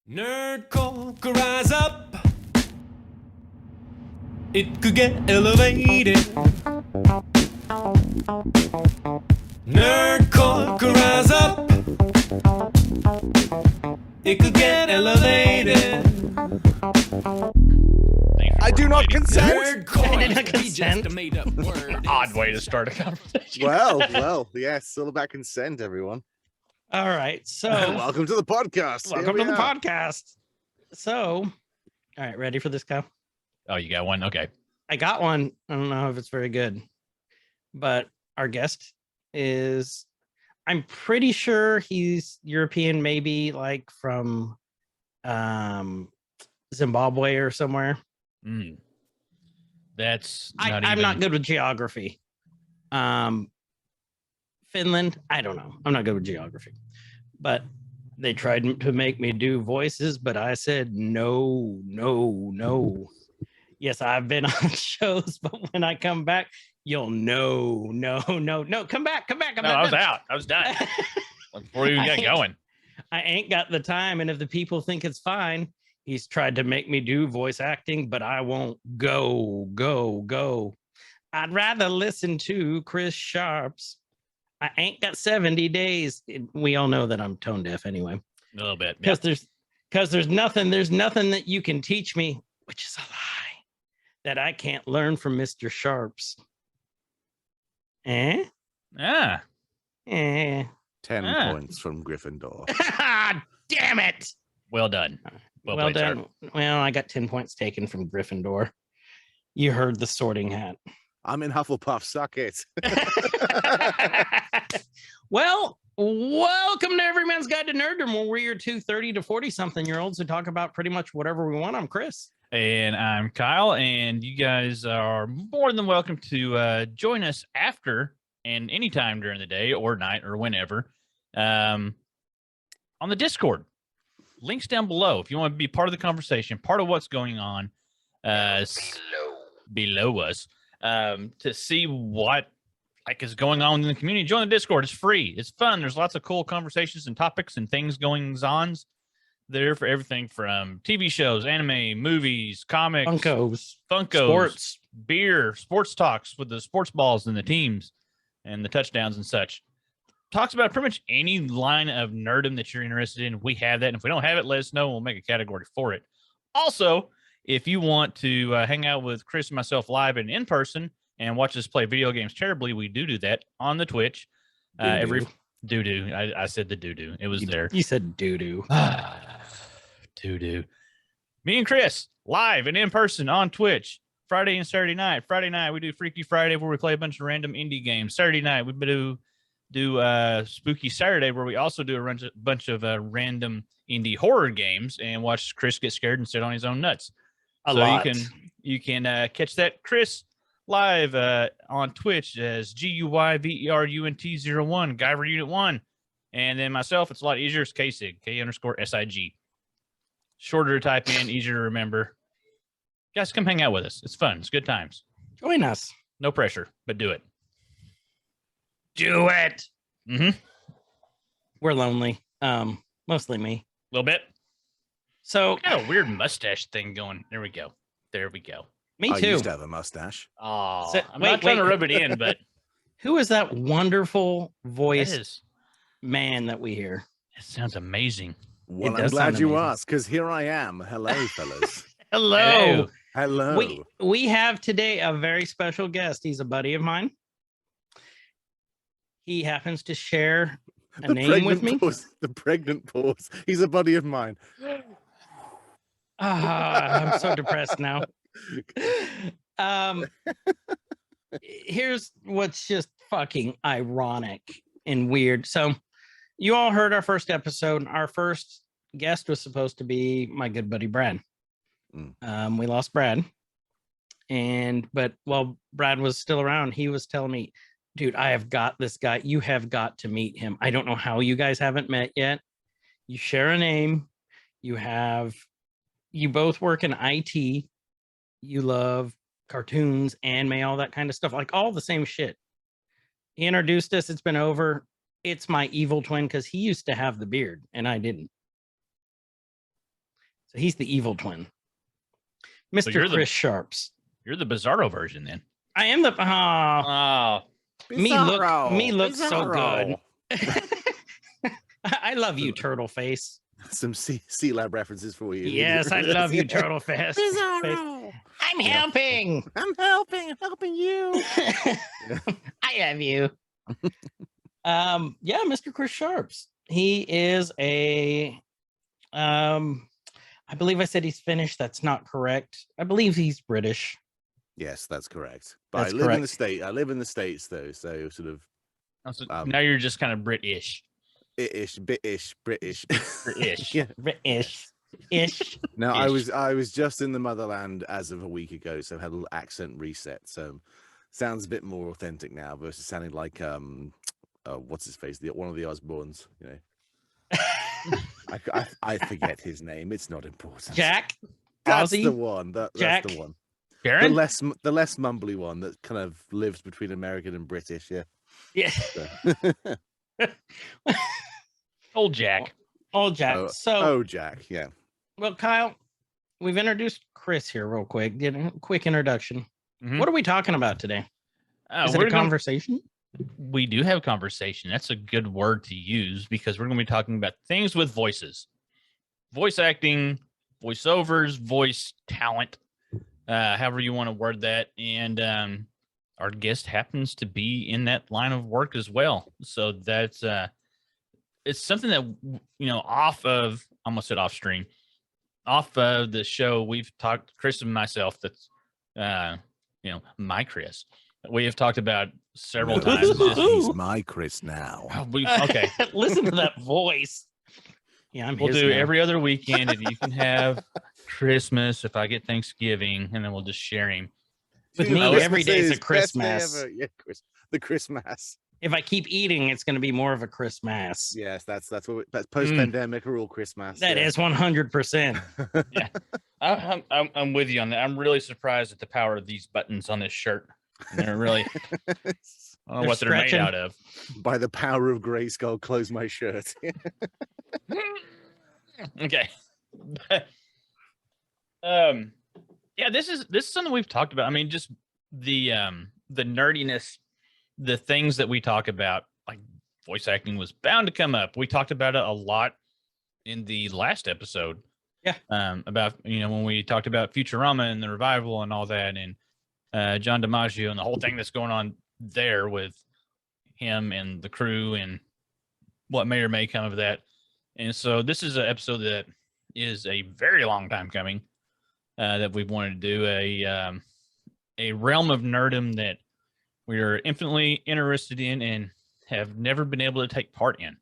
Nerd could rise up. It could get elevated. Nerd could rise up. It could get elevated. I do not consent. Nerdcore. Did I consent? Just a made-up word. Odd way to start a conversation. Well, yes, all about consent, everyone. All right, so Welcome to the podcast. welcome to the podcast. So, all right, ready for this, Kyle? Oh, you got one? Okay. I got one. I don't know if it's very good, but our guest is, I'm pretty sure he's European, maybe like from Zimbabwe or somewhere. That's I'm not good with geography. Finland, I don't know. I'm not good with geography. But they tried to make me do voices, but I said no. Yes, I've been on shows, but when I come back, you'll no. Come back. I was out. I was done. Before we even got going. I ain't got the time, and if the people think it's fine, he's tried to make me do voice acting, but I won't go. I'd rather listen to Chris Sharp's I ain't got 70 days. We all know that I'm tone deaf anyway. A little bit. Because there's nothing that you can teach me, which is a lie, that I can't learn from Mr. Sharp's. Eh? 10 10 points from Gryffindor. Damn it. Well done. Well played, done. sir. Well, I got 10 points taken from Gryffindor. You heard the sorting hat. I'm in Hufflepuff. Suck it. Well, welcome to Every Man's Guide to Nerddom, where we're your 230 to 40-something-year-olds who talk about pretty much whatever we want. I'm Chris. And I'm Kyle, and you guys are more than welcome to join us after and anytime during the day or night or whenever on the Discord. Links down below if you want to be part of the conversation, part of what's going on below us, to see what is going on in the community. Join the Discord. It's free. It's fun. There's lots of cool conversations and topics and things going on there for everything from TV shows, anime, movies, comics, Funkos, sports, beer, sports talks with the sports balls and the teams and the touchdowns and such. Talks about pretty much any line of nerddom that you're interested in. We have that. And if we don't have it, let us know. We'll make a category for it. Also, if you want to hang out with Chris and myself live and in person and watch us play video games terribly, we do that on the Twitch. Every doo-doo. I said the doo-doo. It was there. You said doo-doo. Doo-doo. Me and Chris live and in person on Twitch Friday and Saturday night. Friday night we do Freaky Friday, where we play a bunch of random indie games. Saturday night we do Spooky Saturday, where we also do a bunch of random indie horror games and watch Chris get scared and sit on his own nuts. You can catch that Chris live on Twitch as GUYVERUNT01, Guyver Unit 1. And then myself, it's a lot easier. It's KSIG, K_SIG. Shorter to type in, easier to remember. Guys, come hang out with us. It's fun. It's good times. Join us. No pressure, but do it. Do it. Mm-hmm. We're lonely. Mostly me. A little bit. So Got a weird mustache thing going. There we go. Me I too. used to have a mustache. Oh, So- I'm not trying to rub it in, but Who is that wonderful it voiced man that we hear? sounds amazing. Well, I'm does glad sound you amazing. asked, because here I am. Hello, fellas. Hello. Hello. We have today a very special guest. He's a buddy of mine. He happens to share a name with me. The pregnant pause. He's a buddy of mine. I'm so depressed now. Here's what's just fucking ironic and weird. So you all heard our first episode. Our first guest was supposed to be my good buddy Brad. We lost Brad. But while Brad was still around, he was telling me, dude, I have got this guy. You have got to meet him. I don't know how you guys haven't met yet. You share a name. You both work in IT. You love cartoons, anime, all that kind of stuff, like all the same shit. He introduced us. It's been over. It's my evil twin, because he used to have the beard and I didn't. So he's the evil twin. Mr. you're the- Chris Sharps. You're the Bizarro version then. I am the oh, me look so good. I love you, Turtle Face. Some C Lab references for you. Yes, I love you, Turtle Face. Bizarro. I'm helping. I'm helping you. I love you. Yeah, Mr. Chris Sharps. He is a I believe I said he's Finnish. That's not correct. I believe he's British. Yes, that's correct. But That's I live in the correct. state. I live in the States though, so sort of Now you're just kind of British. British. British. Yeah. British-ish. No, Ish. I was just in the motherland as of a week ago, so I had a little accent reset. So sounds a bit more authentic now versus sounding like what's his face, one of the Osbournes, you know. I forget his name. It's not important. Jack. That's Ozzy? the one. That's Jack? the one. Karen? The less mumbly one that kind of lives between American and British. Yeah. Yeah. So. Old Jack. Old Jack. Oh, Jack. Yeah. Well, Kyle, we've introduced Chris here real quick. Did a quick introduction. Mhm. What are we talking about today? Is it we're a gonna- conversation? we do have conversation. That's a good word to use because we're going to be talking about things with voices, voice acting, voiceovers, voice talent, however you want to word that. And our guest happens to be in that line of work as well. So that's it's something that, you know, off of, I almost said off stream, off of the show, we've talked, Chris and myself, that's, you know, my Chris. We have talked about several times. He's my Chris now. Okay. Listen to that voice. Yeah, I'm We'll his do now. every other weekend, and you can have Christmas if I get Thanksgiving, and then we'll just share him. With Two me, every day is a Christmases, best day Christmas. ever. Yeah, the Christmas. If I keep eating, it's going to be more of a Christmas. Yes, that's post-pandemic or all Christmas. That is 100%. Yeah, I'm with you on that. I'm really surprised at the power of these buttons on this shirt. And they're really, I don't know They're what they're made stretching. out of. By the power of Grayskull, close my shirt. Okay. Yeah, this is something we've talked about. I mean, just the nerdiness, the things that we talk about, like voice acting was bound to come up. We talked about it a lot in the last episode. Yeah. About, you know, when we talked about Futurama and the revival and all that, and John DiMaggio and the whole thing that's going on there with him and the crew and what may or may come of that. And so this is an episode that is a very long time coming, that we've wanted to do, a realm of nerdom that we are infinitely interested in and have never been able to take part in.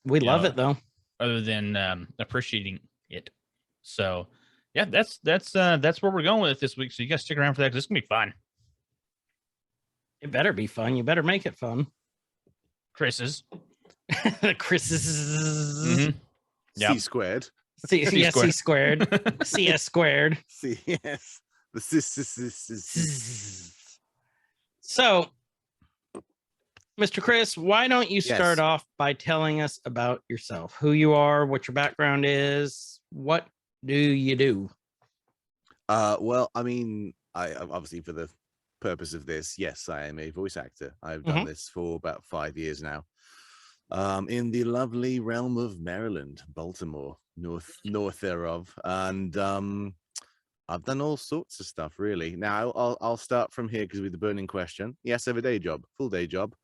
We love know, it, though. Other than appreciating it. So yeah, that's where we're going with it this week. So you guys stick around for that because it's gonna be fun. It better be fun. You better make it fun. Chris's. Chriseseseses. Yep. C squared. C squared. CS squared. C, yes. The So, Mr. Chris, why don't you start Yes. off by telling us about yourself, who you are, what your background is, what do you do? Well, I mean, I obviously for the purpose of this, yes, I am a voice actor. I've done this for about 5 years now. In the lovely realm of Maryland, Baltimore, north thereof, and I've done all sorts of stuff really. Now I'll start from here because with the burning question, yes, I have a day job, full day job.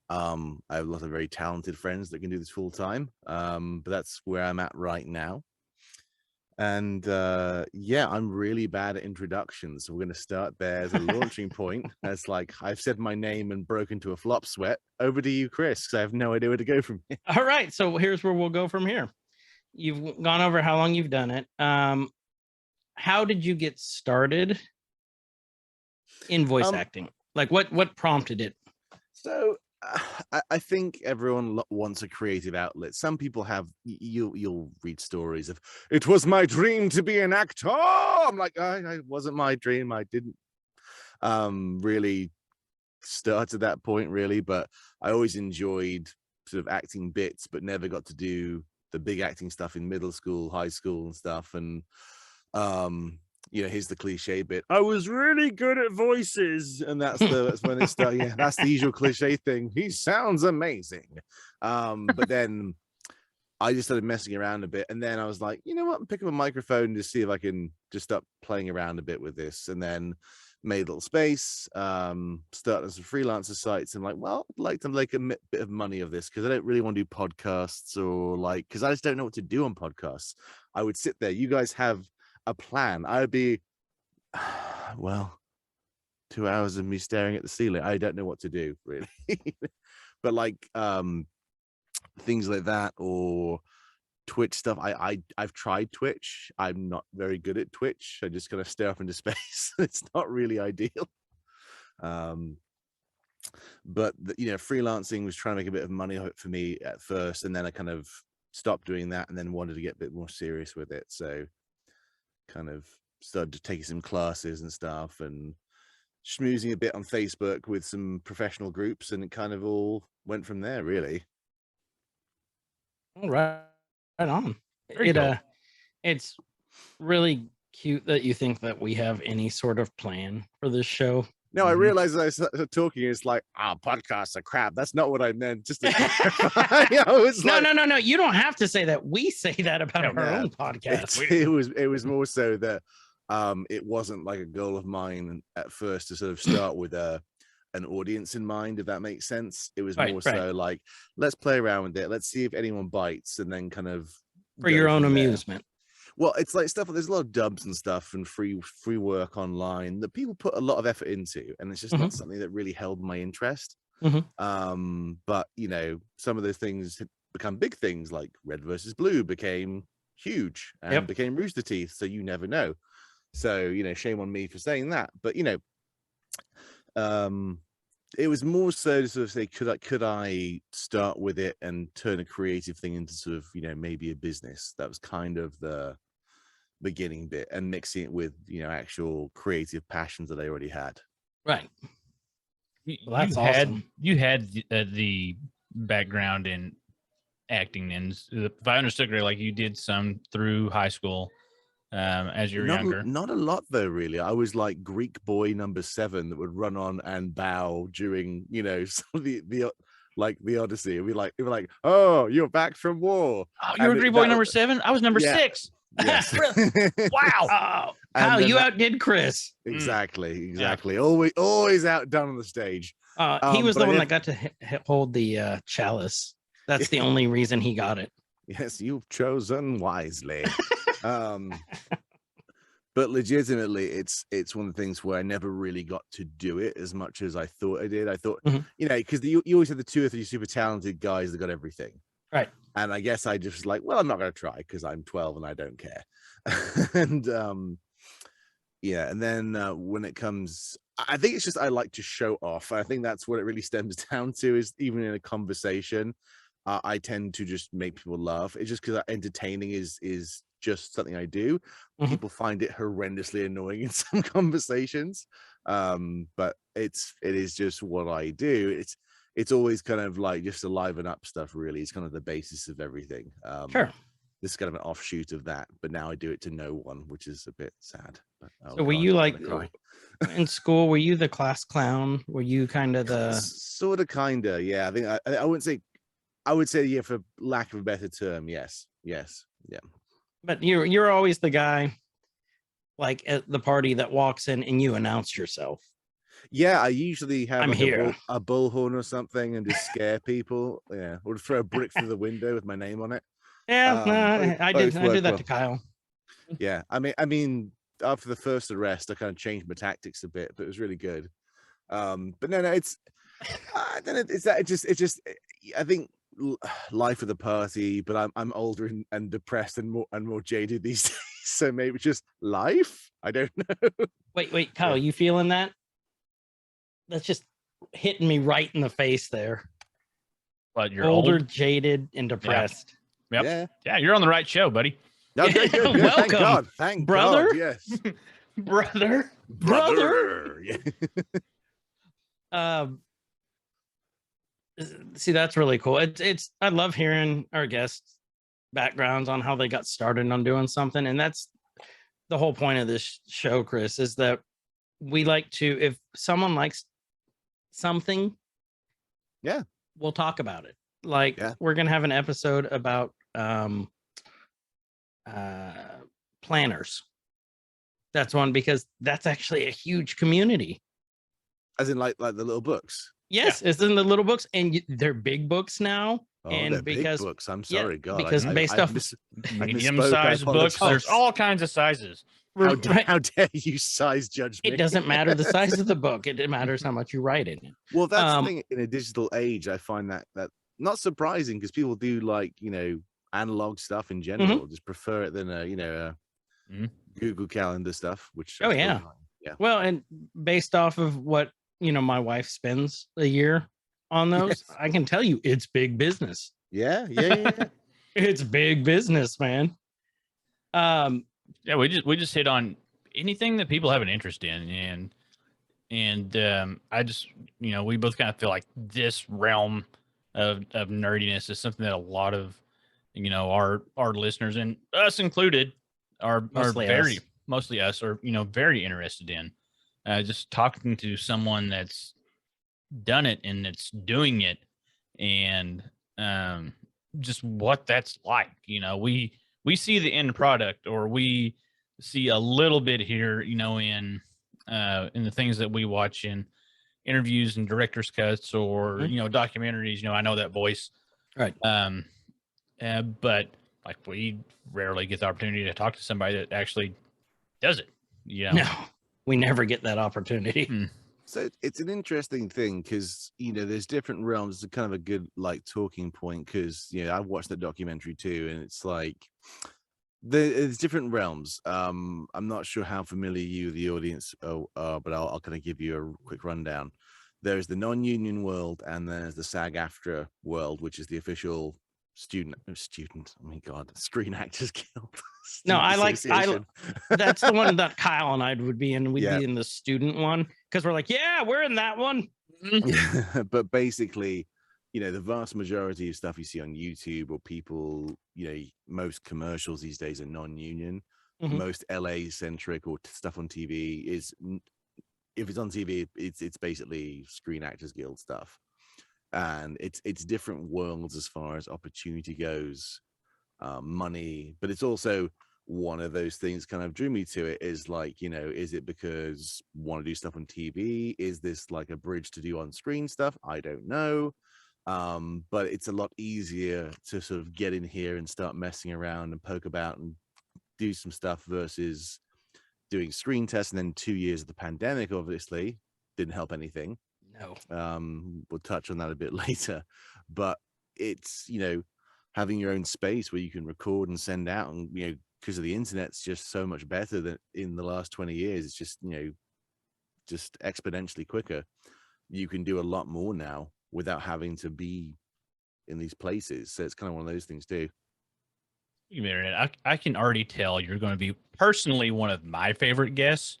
I have a lot of very talented friends that can do this full time, but that's where I'm at right now. And yeah, I'm really bad at introductions, so we're going to start there as a launching point. As like I've said my name and broke into a flop sweat. Over to you, Chris, because I have no idea where to go from here. All right, so here's where we'll go from here. You've gone over how long you've done it. How did you get started in voice acting? Like what prompted it? So I think everyone wants a creative outlet. Some people have, you'll read stories of, it was my dream to be an actor. I'm like, it wasn't my dream. I didn't really start at that point really, but I always enjoyed sort of acting bits, but never got to do the big acting stuff in middle school, high school, and stuff. And here's the cliche bit: I was really good at voices, and that's when it started. Yeah, that's the usual cliche thing. He sounds amazing. But then I just started messing around a bit, and then I was like, you know what? Pick up a microphone to see if I can just start playing around a bit with this, and then made a little space, started some freelancer sites, and like, well, I'd like to make a bit of money of this because I don't really want to do podcasts or because I just don't know what to do on podcasts. I would sit there. You guys have a plan. I would be, well, 2 hours of me staring at the ceiling. I don't know what to do really. But things like that or Twitch stuff. I've tried Twitch. I'm not very good at Twitch. I just kind of stare up into space. It's not really ideal. But freelancing was trying to make a bit of money for me at first, and then I kind of stopped doing that, and then wanted to get a bit more serious with it. So kind of started taking some classes and stuff, and schmoozing a bit on Facebook with some professional groups, and it kind of all went from there, really. All right. Right on. Very cool. It's really cute that you think that we have any sort of plan for this show. No, I realized as I started talking, it's like, podcasts are crap. That's not what I meant. Just to No. You don't have to say that. We say that about our own podcast. It was more so that it wasn't like a goal of mine at first to sort of start with an audience in mind, if that makes sense. It was more so like, let's play around with it, let's see if anyone bites, and then kind of for your own amusement. Well, it's like stuff, there's a lot of dubs and stuff and free work online that people put a lot of effort into, and it's just not something that really held my interest. But some of those things had become big things, like Red versus Blue became huge and became Rooster Teeth, so you never know. So shame on me for saying that, but it was more so to sort of say, could I start with it and turn a creative thing into sort of maybe a business? That was kind of the beginning bit, and mixing it with actual creative passions that I already had. Right. Well, that's awesome. You had the background in acting, and if I understood correctly, like you did some through high school. As you're younger, not a lot though, really. I was like Greek boy number 7 that would run on and bow during some of the Odyssey. And we were like, oh, you're back from war. Oh, you're Greek boy number 7. I was number 6. Yes. Wow. Kyle, you outdid Chris. Exactly. Always outdone on the stage. He was the one that got to hold the chalice. That's the only reason he got it. Yes, you've chosen wisely. But legitimately, it's one of the things where I never really got to do it as much as I thought I did. I thought, because you always have the 2 or 3 super talented guys that got everything. Right. And I guess I just like, well, I'm not going to try because I'm 12 and I don't care. And and then when it comes, I think it's just I like to show off. I think that's what it really stems down to, is even in a conversation, I tend to just make people laugh. It's just because entertaining is just something I do. People find it horrendously annoying in some conversations, but it is just what I do. It's always kind of like just to liven up stuff, really. It's kind of the basis of everything. Sure. This is kind of an offshoot of that, but now I do it to no one, which is a bit sad. But, so were you like in school, were you the class clown? Were you kind of the sort of yeah? I think I wouldn't say, I would say, yeah, for lack of a better term, yes, yeah. But you're always the guy, like at the party, that walks in and you announce yourself. Yeah, I usually have a bullhorn or something and just scare people. Yeah, or throw a brick through the window with my name on it. Yeah, I did that to Kyle. Yeah, I mean, after the first arrest, I kind of changed my tactics a bit, but it was really good. But no, it's that. It's just. I think life of the party, but I'm older and depressed and more jaded these days. So maybe it's just life. I don't know. Wait, Kyle, you feeling that? That's just hitting me right in the face there. But you're older, old, jaded, and depressed. Yep. Yeah, you're on the right show, buddy. Okay, good. Welcome, thank God. Thank brother. God, yes, brother. Yeah. See, that's really cool. It's I love hearing our guests backgrounds on how they got started on doing something. And that's the whole point of this show, Chris, is that we like to, if someone likes something, Yeah, we'll talk about it. Like Yeah. we're gonna have an episode about planners. That's one, because that's actually a huge community. as in like the little books. Yes, it's in the little books, and they're big books now. Oh, and they're because big books. I'm yeah, sorry, God. because based off Medium-sized books. There's all kinds of sizes. How, right, how dare you size judge me? it doesn't matter the size of the book. It matters how much you write in it. Well, that's the thing. In a digital age, I find that not surprising, because people do like, analog stuff in general. Just prefer it than Google Calendar stuff. Which Oh, yeah. Yeah. Well, and based off of what my wife spends a year on those, Yes. I can tell you it's big business. Yeah. It's big business, man. Yeah, we just hit on anything that people have an interest in, and I just we both kind of feel like this realm of nerdiness is something that a lot of our listeners, and us included, are mostly us are very interested in. Just talking to someone that's done it and that's doing it, and just what that's like. We see the end product, or we see a little bit here, in the things that we watch in interviews and director's cuts, or documentaries. I know that voice, Right. But like, we rarely get the opportunity to talk to somebody that actually does it. No, we never get that opportunity. So it's an interesting thing, because there's different realms. It's kind of a good talking point, because I watched that documentary too, and it's like there's different realms. I'm not sure how familiar you, the audience, are, but I'll kind of give you a quick rundown. There's the non-union world, and there's the SAG-AFTRA world, which is the official Screen Actors Guild. No, Association. that's the one that Kyle and I would be in. We'd Yeah. be in the student one, because we're like, yeah, we're in that one. But basically, the vast majority of stuff you see on YouTube, or people, most commercials these days are non-union. Mhm. Most LA centric, or stuff on TV is, if it's on TV, it's basically Screen Actors Guild stuff. And it's different worlds as far as opportunity goes, money, but it's also one of those things kind of drew me to it, is like, is it because want to do stuff on TV? Is this like a bridge to do on screen stuff? I don't know. But it's a lot easier to sort of get in here and start messing around and poke about and do some stuff, versus doing screen tests. And then 2 years of the pandemic obviously didn't help anything. No. We'll touch on that a bit later, but it's having your own space where you can record and send out, and because of the internet's just so much better than in the last 20 years. It's just just exponentially quicker. You can do a lot more now without having to be in these places. So it's kind of one of those things too. I can already tell you're going to be personally one of my favorite guests,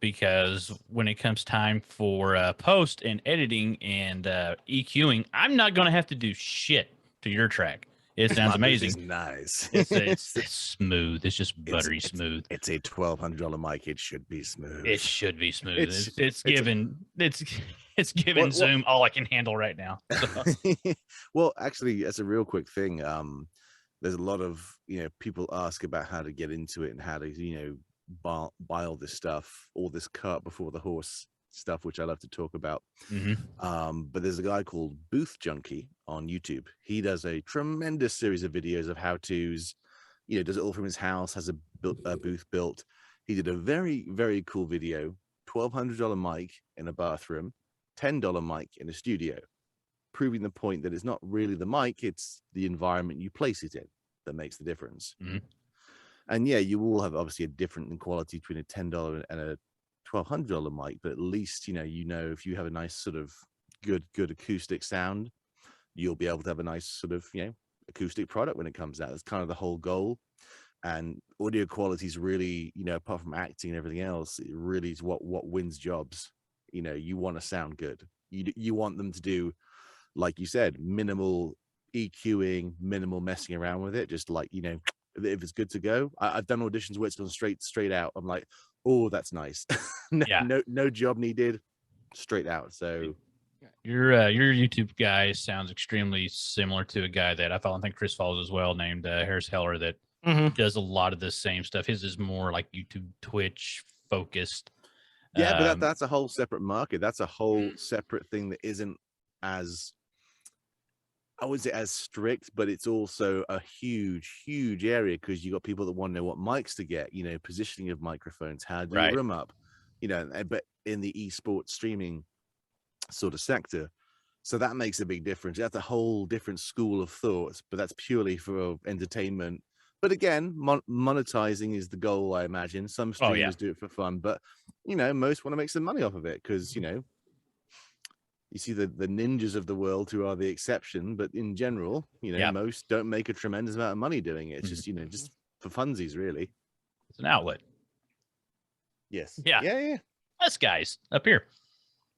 because when it comes time for post and editing and EQing, I'm not going to have to do shit to your track. It sounds amazing. Nice. It's smooth. It's just buttery smooth. It's a $1,200 mic. It should be smooth. It should be smooth. It's giving Zoom all I can handle right now. So. Well, actually, as a real quick thing, there's a lot of people ask about how to get into it and how to buy all this stuff, all this cart before the horse stuff, which I love to talk about. But there's a guy called Booth Junkie on YouTube. He does a tremendous series of videos of how-tos. Does it all from his house, has a booth built. He did a very, very cool video, $1,200 mic in a bathroom, $10 mic in a studio, proving the point that it's not really the mic, it's the environment you place it in that makes the difference. And yeah, you will have obviously a different quality between a $10 and a $1,200 mic, but at least if you have a nice sort of good acoustic sound, you'll be able to have a nice sort of acoustic product when it comes out. That's kind of the whole goal. And audio quality is really, apart from acting and everything else, it really is what wins jobs. You want to sound good. You want them to do, like you said, minimal EQing, minimal messing around with it. Just like, if it's good to go. I've done auditions where it's gone straight out. I'm like, oh, that's nice. No job needed, straight out. So your YouTube guy sounds extremely similar to a guy that I think Chris follows as well, named Harris Heller, that does a lot of the same stuff. His is more like YouTube, Twitch focused. Yeah, but that's a whole separate market. That's a whole separate thing that isn't as, I wouldn't say as strict, but it's also a huge area, because you got people that want to know what mics to get, positioning of microphones, how to do a room up, but in the esports streaming sort of sector. So that makes a big difference. That's a whole different school of thought, but that's purely for entertainment. But again, monetizing is the goal, I imagine. Some streamers do it for fun, but most want to make some money off of it, because you see the ninjas of the world who are the exception, but in general, most don't make a tremendous amount of money doing it. It's just just for funsies, really. It's an outlet. Yes. Yeah. Us guys up here.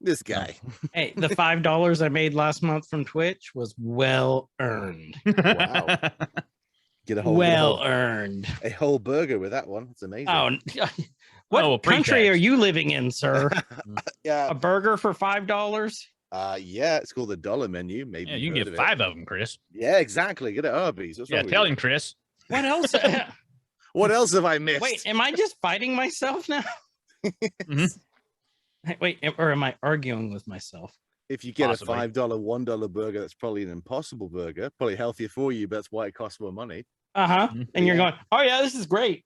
This guy. Hey, the $5 I made last month from Twitch was well earned. Wow. Get a whole earned. A whole burger with that one. It's amazing. Oh, what country are you living in, sir? Yeah. A burger for $5? Yeah, it's called the dollar menu. Maybe you can get 5 of them, Chris. Yeah, exactly. Get at Arby's. Tell him, Chris. What else? What else have I missed? Wait, am I just fighting myself now? Wait, or am I arguing with myself? If you get a $5, $1 burger, that's probably an impossible burger. Probably healthier for you, but that's why it costs more money. And you're going, oh yeah, this is great.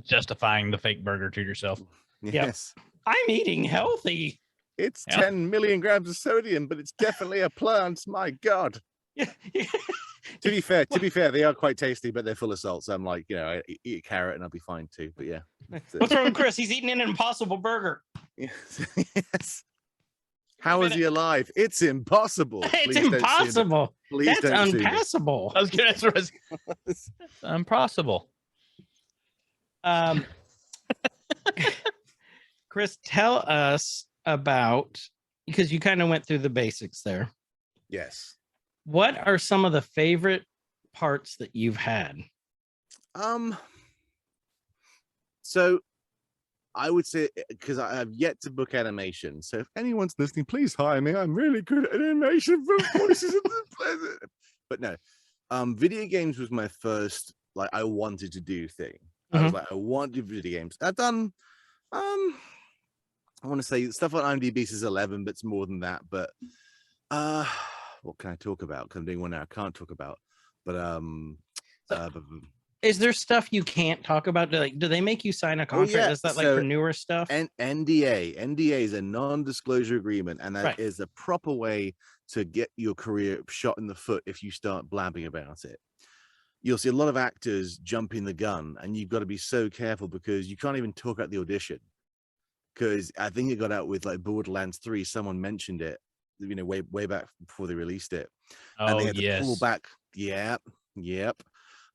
Justifying the fake burger to yourself. Yes. Yep. I'm eating healthy. It's 10 million grams of sodium, but it's definitely a plant. My God. Yeah. To be fair, they are quite tasty, but they're full of salt. So I'm like, I eat a carrot and I'll be fine too. But yeah. What's wrong with Chris? He's eating an impossible burger. Yes. How is he alive? It's impossible. It's impossible. Please That's unpassable. I was going to answer. It's impossible. Chris, tell us about, because you kind of went through the basics there. Yes. What are some of the favorite parts that you've had? So I would say, because I have yet to book animation. So if anyone's listening, please hire me. I'm really good at animation for voices. But no, video games was my first, like, I wanted to do thing. I was like, I want to do video games. I've done, I want to say stuff on IMDb says 11, but it's more than that. But what can I talk about? Because I'm doing one now I can't talk about. But is there stuff you can't talk about? Do they make you sign a contract? Is that like for newer stuff? And NDA is a non-disclosure agreement, and that is a proper way to get your career shot in the foot if you start blabbing about it. You'll see a lot of actors jumping the gun, and you've got to be so careful because you can't even talk at the audition. Because I think it got out with like Borderlands 3. Someone mentioned it, way back before they released it. And they had to pull back. Yep.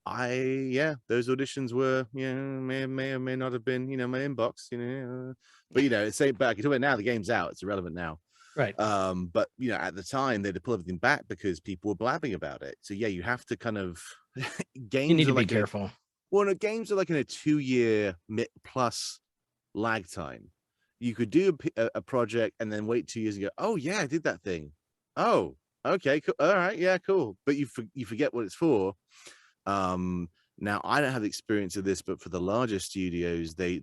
Those auditions were, may or may not have been, my inbox, but it's saying back. You're talking about now, the game's out, it's irrelevant now. Right. But at the time they had to pull everything back because people were blabbing about it. So yeah, you have to kind of games. You need to be careful. Games are like in a 2-year plus lag time. You could do a project and then wait 2 years and go, oh yeah, I did that thing. Oh, okay, cool. All right, yeah, cool. But you forget what it's for. Now I don't have the experience of this, but for the larger studios, they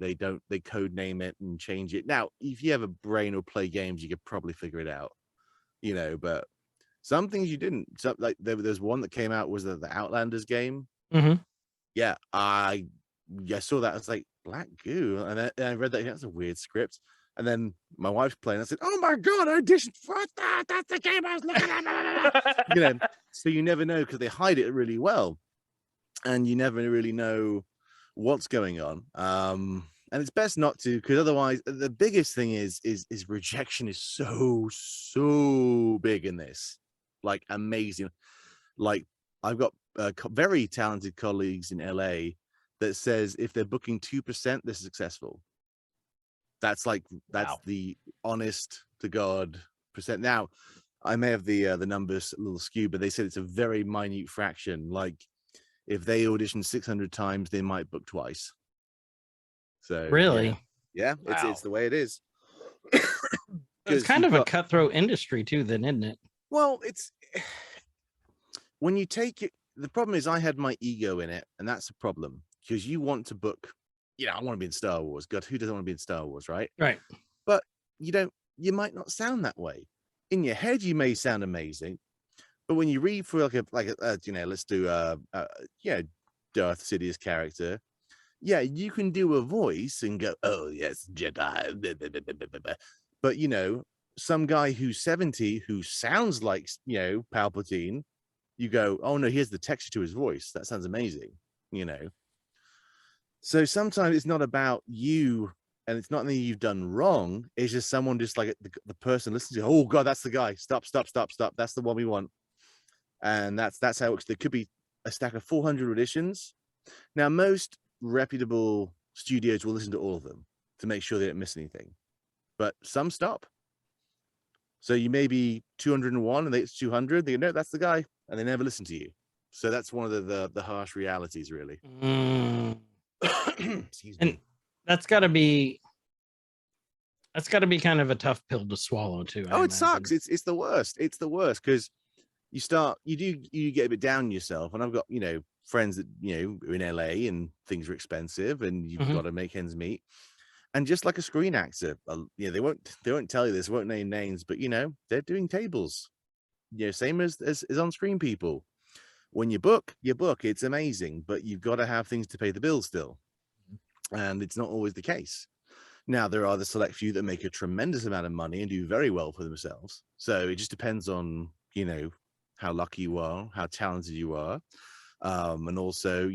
code name it and change it. Now, if you have a brain or play games, you could probably figure it out, but some things you didn't. So, like there's one that came out was the Outlanders game. Yeah, I saw that. I was like, black goo, and I read that that's a weird script. And then my wife's playing. I said, "Oh my god, I auditioned for that! That's the game I was looking at." So you never know because they hide it really well, and you never really know what's going on. And it's best not to, because otherwise, the biggest thing is rejection is so big in this, like amazing. Like I've got very talented colleagues in LA that says if they're booking 2%, they're successful. That's wow. The honest to God percent. Now, I may have the numbers a little skewed, but they said it's a very minute fraction. Like if they audition 600 times, they might book twice. So Really? yeah, Wow. it's the way it is. It's kind of a cutthroat industry too, then, isn't it? Well, it's when you take it. The problem is I had my ego in it, and that's a problem because you want to book. I want to be in Star Wars. God, who doesn't want to be in Star Wars, right? Right. But you might not sound that way. In your head, you may sound amazing, but when you read for let's do Darth Sidious character, you can do a voice and go, oh yes, Jedi, blah, blah, blah, blah, blah, blah. But some guy who's 70 who sounds like Palpatine, you go, oh no, here's the texture to his voice. That sounds amazing, So sometimes it's not about you, and it's not anything you've done wrong. It's just someone just like the person listens to, oh God, that's the guy. Stop. That's the one we want. And that's how it works. There could be a stack of 400 auditions. Now, most reputable studios will listen to all of them to make sure they don't miss anything. But some stop. So you may be 201 and it's 200. They go, no, that's the guy. And they never listen to you. So that's one of the harsh realities, really. Excuse me. And that's got to be kind of a tough pill to swallow too. I It sucks. imagine. It's the worst. It's the worst because you get a bit down on yourself. And I've got, friends that, are in LA and things are expensive and you've got to make ends meet. And just like a screen actor, they won't tell you this, won't name names, but they're doing tables. Same as on-screen people. When you book, it's amazing, but you've got to have things to pay the bills still. And it's not always the case. Now, there are the select few that make a tremendous amount of money and do very well for themselves. So it just depends on, how lucky you are, how talented you are. And also,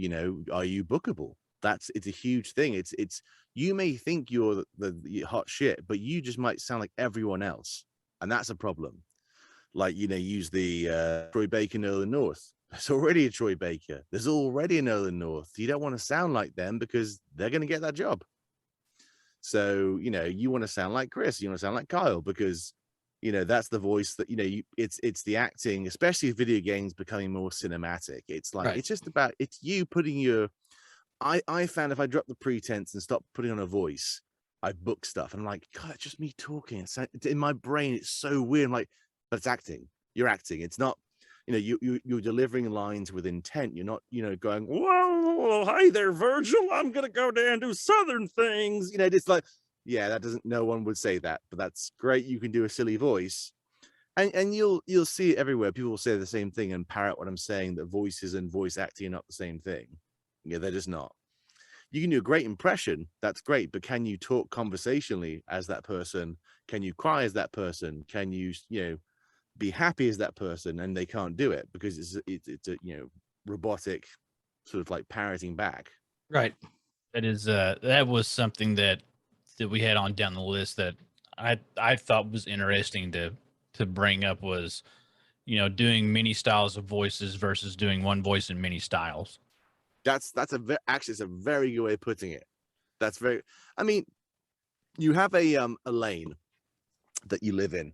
are you bookable? It's a huge thing. It's you may think you're the hot shit, but you just might sound like everyone else. And that's a problem. Like, use the Troy Baker Nolan North. There's already a Troy Baker. There's already a Nolan North. You don't want to sound like them because they're going to get that job. So, you want to sound like Chris. You want to sound like Kyle because, that's the voice that, it's the acting, especially video games becoming more cinematic. It's like, Right. It's just about, it's you putting your, I found if I drop the pretense and stop putting on a voice, I book stuff. And I'm like, God, it's just me talking. It's in my brain. It's so weird. I'm like, but it's acting. You're acting. It's not, you're delivering lines with intent. You're not, going, whoa, hi there, Virgil. I'm going to go down and do Southern things. It's like, no one would say that, but that's great. You can do a silly voice. And you'll see it everywhere. People will say the same thing and parrot what I'm saying, that voices and voice acting are not the same thing. They're just not. You can do a great impression. That's great. But can you talk conversationally as that person? Can you cry as that person? Can you, be happy as that person? And they can't do it because it's a, robotic sort of like parroting back. Right. That was something that we had on down the list that I thought was interesting to bring up was, doing many styles of voices versus doing one voice in many styles. Actually, it's a very good way of putting it. You have a lane that you live in,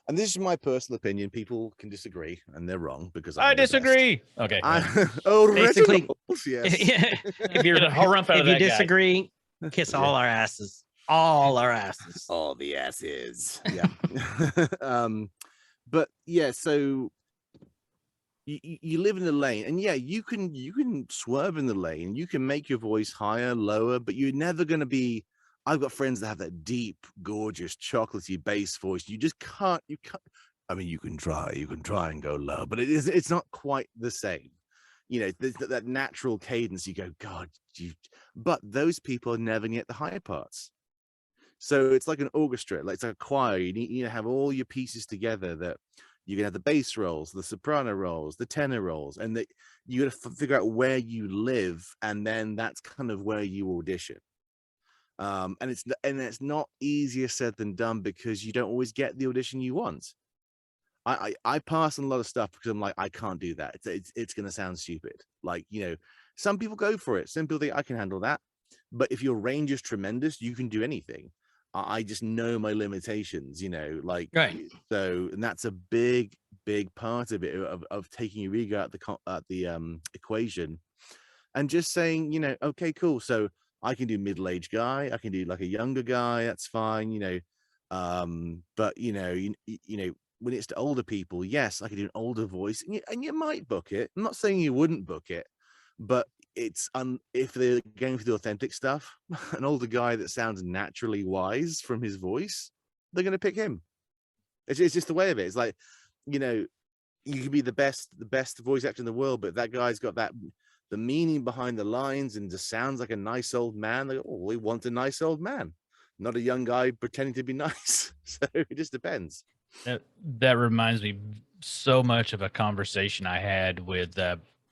and this is my personal opinion. People can disagree, and they're wrong because I disagree. Okay. Basically, yes. if you're I'll run out of if you that guy. disagree, kiss all our asses. All our asses. All the asses. Yeah. But yeah, so you live in the lane, and you can swerve in the lane. You can make your voice higher, lower, but you're never going to be. I've got friends that have that deep, gorgeous, chocolatey bass voice. You just can't. You can't. I mean, you can try and go low, but it's not quite the same. That natural cadence. You go, God, but those people are never get the higher parts. So it's like an orchestra, like it's like a choir. You need to have all your pieces together. That you can have the bass rolls, the soprano rolls, the tenor rolls, and that you got to figure out where you live, and then that's kind of where you audition. And it's not easier said than done because you don't always get the audition you want. I pass on a lot of stuff because I'm like, I can't do that. It's going to sound stupid. Like, some people go for it. Some people think I can handle that. But if your range is tremendous, you can do anything. I just know my limitations, you know, like, Right. so, and that's a big part of it, of taking your ego at the equation, and just saying, you know, okay, cool, so I can do middle-aged guy, I can do like a younger guy, that's fine, you know, but you know, you know, when it's to older people, yes, I can do an older voice, and you might book it. I'm not saying you wouldn't book it, but it's if they're going for the authentic stuff, an older guy that sounds naturally wise from his voice, they're going to pick him. It's just the way of it. It's like, you know, you can be the best voice actor in the world, but that guy's got the meaning behind the lines and just sounds like a nice old man. They go, oh, we want a nice old man, not a young guy pretending to be nice. So it just depends. That reminds me so much of a conversation I had with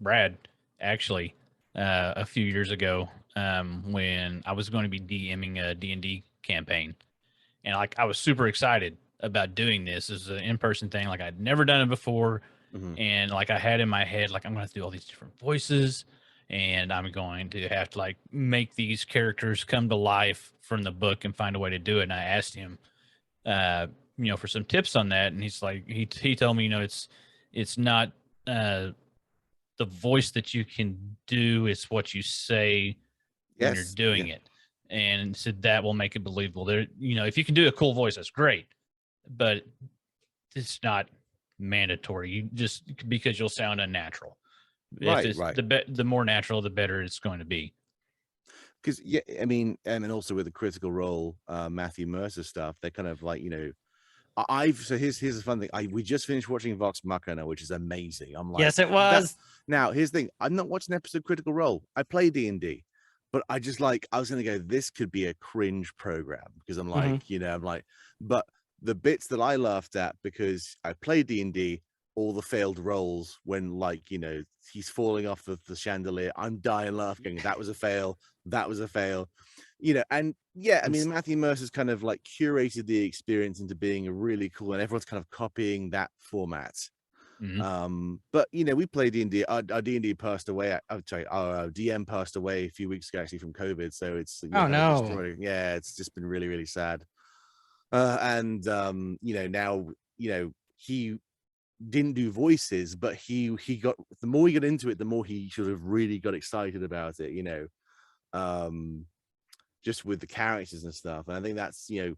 Brad, actually, a few years ago, when I was going to be DMing a D&D campaign. And like, I was super excited about doing this. This is an in-person thing. Like, I'd never done it before. And like, I had in my head, like, I'm going to have to do all these different voices, and I'm going to have to like make these characters come to life from the book and find a way to do it. And I asked him, you know, for some tips on that. And he's like, he told me, you know, it's not, the voice that you can do, is what you say when you're doing it. And said that will make it believable. There, you know, if you can do a cool voice, that's great, but it's not mandatory. You just, because you'll sound unnatural. Right, if it's right. the more natural, the better it's going to be. Because yeah, I mean, and also with the Critical Role, Matthew Mercer stuff, they're kind of like, you know, so here's the fun thing. We just finished watching Vox Machina, which is amazing. I'm like, Yes, it was. Now here's the thing. I'm not watching an episode of Critical Role. I play D&D, but I just like, I was gonna go, this could be a cringe program, because I'm like, you know, I'm like, but the bits that I laughed at, because I played D&D, all the failed rolls when, like, you know, he's falling off the chandelier, I'm dying laughing. That was a fail. That was a fail. You know, and yeah, I mean, Matthew Mercer's kind of like curated the experience into being a really cool, and everyone's kind of copying that format. But you know, we play D&D. Our D&D passed away. I'm sorry, our DM passed away a few weeks ago, actually, from COVID. So it's, you know, no. yeah, it's just been really, really sad. And you know, now, you know, he didn't do voices, but he got, the more he got into it, the more he sort of really got excited about it, you know, just with the characters and stuff. And I think that's, you know,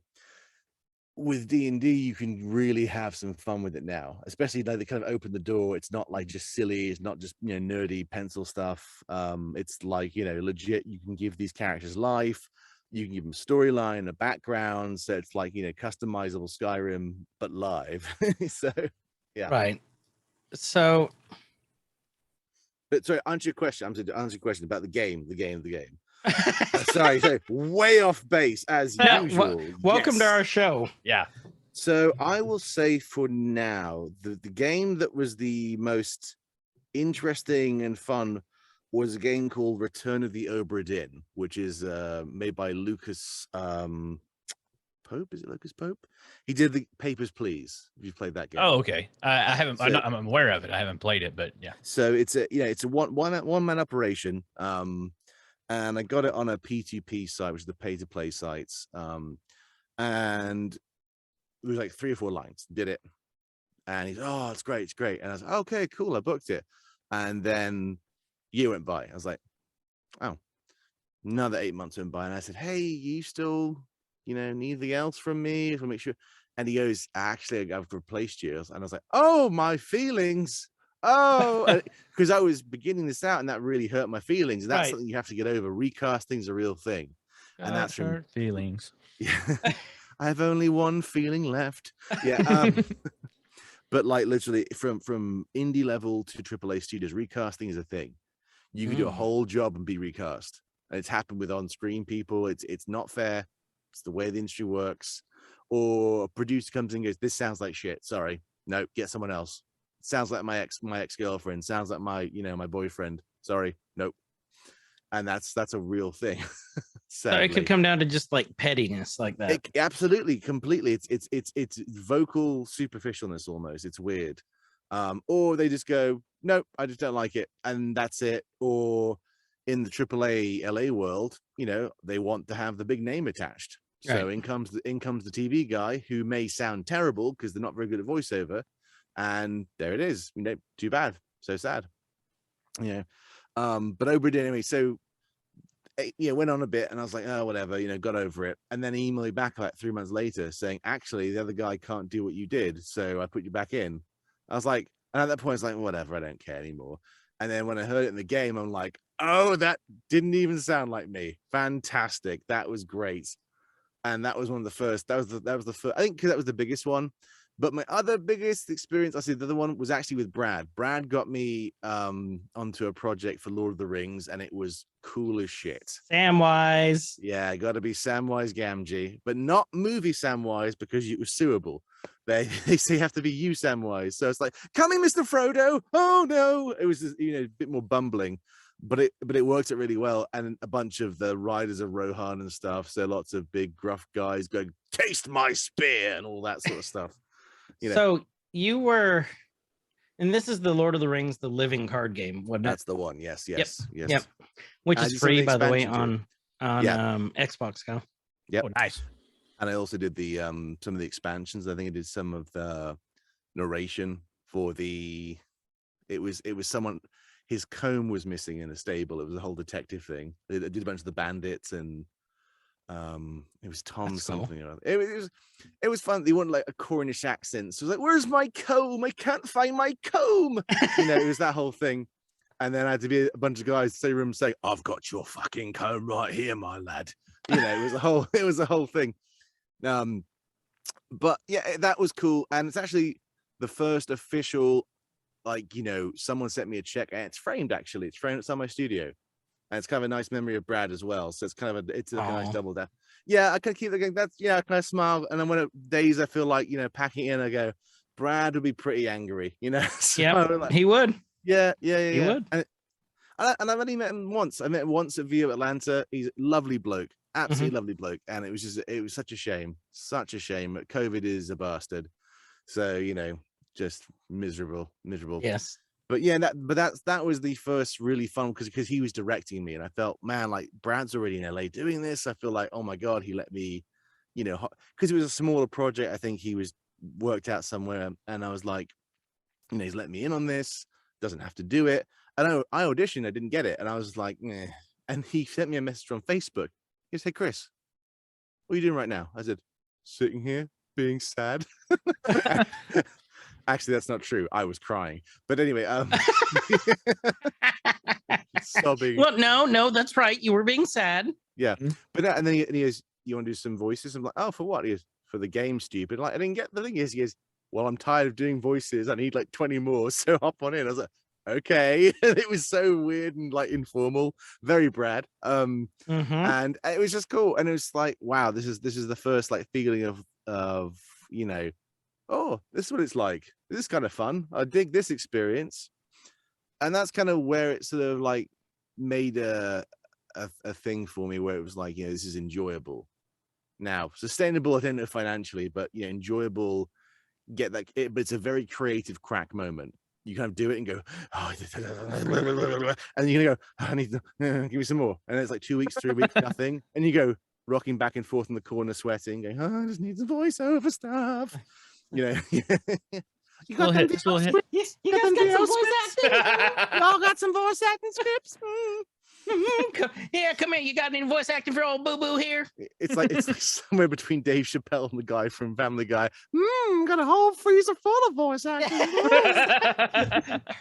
with D&D, you can really have some fun with it now, especially like they kind of open the door. It's not like just silly, it's not just, you know, nerdy pencil stuff. It's like, you know, legit, you can give these characters life, you can give them storyline, a background, so it's like, you know, customizable Skyrim but live. So yeah, Right. So, but sorry, answer your question. I'm to answer your question about the game. Sorry, way off base as usual. Welcome to our show. Yeah. So I will say, for now, the game that was the most interesting and fun was a game called Return of the Obra Dinn, which is made by Lucas Pope. Is it Lucas Pope? He did the Papers, Please. If you've played that game. Oh, okay. I haven't. I'm aware of it. I haven't played it, but yeah. So it's a, you know, it's a one man operation. And I got it on a P2P site, which is the pay to play sites. And it was like 3 or 4 lines. Did it, and he's, oh, it's great, And I was like, okay, cool, I booked it. And then a year went by. I was like, oh, another 8 months went by, and I said, hey, you still, you know, need anything else from me? If I make sure. And he goes, actually, I've replaced you. And I was like, oh, my feelings. Oh, because I was beginning this out, and that really hurt my feelings. And that's something you have to get over. Recasting's a real thing. And that's from feelings. Yeah. I have only one feeling left. Yeah. But like, literally from indie level to AAA studios, recasting is a thing. You can do a whole job and be recast. And it's happened with on-screen people. It's not fair. It's the way the industry works. Or a producer comes in and goes, this sounds like shit. Sorry. No, get someone else. Sounds like my ex-girlfriend. Sounds like my, you know, my boyfriend. Sorry. Nope. And that's a real thing. So it could come down to just like pettiness like that. Absolutely, completely. It's vocal superficialness almost. It's weird. Or they just go, nope, I just don't like it, and that's it. Or in the AAA LA world, you know, they want to have the big name attached. So Right. in comes the TV guy who may sound terrible because they're not very good at voiceover, and there it is. Too bad, so sad. But over it anyway. So went on a bit, and I was like, oh, whatever, got over it. And then he emailed me back like 3 months later saying, actually, the other guy can't do what you did, so I put you back in. I was like, and at that point, I was like, whatever, I don't care anymore. And then when I heard it in the game, I'm like, oh, that didn't even sound like me. Fantastic, that was great. And that was one of the first. That was the first. I think because that was the biggest one. But my other biggest experience, I said the other one was actually with Brad. Brad got me onto a project for Lord of the Rings, and it was cool as shit. Samwise. Yeah, got to be Samwise Gamgee, but not movie Samwise because it was suable. They say you have to be you Samwise. So it's like, coming, Mr. Frodo. Oh no, it was just, a bit more bumbling, but it worked it really well. And a bunch of the riders of Rohan and stuff. So lots of big gruff guys going, taste my spear and all that sort of stuff. So you were, and this is the Lord of the Rings, the living card game. That's the one. Yes. Yep. Which is free, by the way, on Xbox Go. Yep. Oh, nice. And I also did the some of the expansions. I think I did some of the narration for the. It was someone. His comb was missing in a stable. It was a whole detective thing. I did a bunch of the bandits and. It was Tom That's something or other. It was fun. They wanted like a Cornish accent. So it was like, where's my comb? I can't find my comb. It was that whole thing. And then I had to be a bunch of guys in the same room saying, I've got your fucking comb right here, my lad. It was a whole thing. But yeah, that was cool. And it's actually the first official, someone sent me a check, and it's framed actually. It's framed outside my studio. And it's kind of a nice memory of Brad as well. So it's kind of a nice double down. Yeah, I can keep looking. I kind of smile. And then when days I feel like, packing in, I go, Brad would be pretty angry, So Yeah, he would. Yeah. He would. And I've only met him once. I met him once at VO Atlanta. He's a lovely bloke, absolutely lovely bloke. And it was such a shame. COVID is a bastard. So, just miserable. Yes. But yeah, that was the first really fun because he was directing me, and I felt, man, like Brad's already in LA doing this. I feel like, oh my god, he let me, because it was a smaller project. I think he was worked out somewhere, and I was like, he's let me in on this. Doesn't have to do it. And I auditioned, I didn't get it, and I was like, meh. And he sent me a message on Facebook. He said, "Hey Chris, what are you doing right now?" I said, "Sitting here, being sad." Actually, that's not true. I was crying. But anyway, sobbing. Well, no, that's right. You were being sad. Yeah. But and then he goes, "You want to do some voices?" I'm like, "Oh, for what?" He goes, "For the game, stupid." Like, I didn't get the thing is, he goes, "Well, I'm tired of doing voices. I need like 20 more. So hop on in." I was like, okay. And it was so weird and like informal, very Brad. And it was just cool. And it was like, wow, this is the first like feeling of oh, this is what it's like. This is kind of fun. I dig this experience. And that's kind of where it sort of like made a thing for me where it was like, this is enjoyable. Now, sustainable, I don't know financially, but enjoyable, get that, but it's a very creative crack moment. You kind of do it and go, oh, and you're gonna go, I need to give me some more. And it's like 2 weeks, 3 weeks, nothing. And you go rocking back and forth in the corner, sweating, going, oh, I just need some voiceover stuff. You got hit. You guys got some voice acting. Y'all got some voice acting scripts. Yeah, come here. You got any voice acting for old Boo Boo here? It's like somewhere between Dave Chappelle and the guy from Family Guy. Got a whole freezer full of voice acting.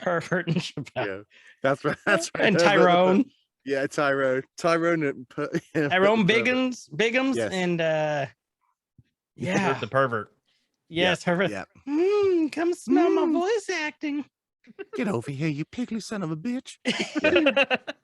Herbert and Chappelle. Yeah, that's right. And Tyrone. Yeah, Tyrone Biggums, yes. and Herbert the pervert. Yes, Herbert. Yeah. Come smell my voice acting. Get over here, you pigly son of a bitch.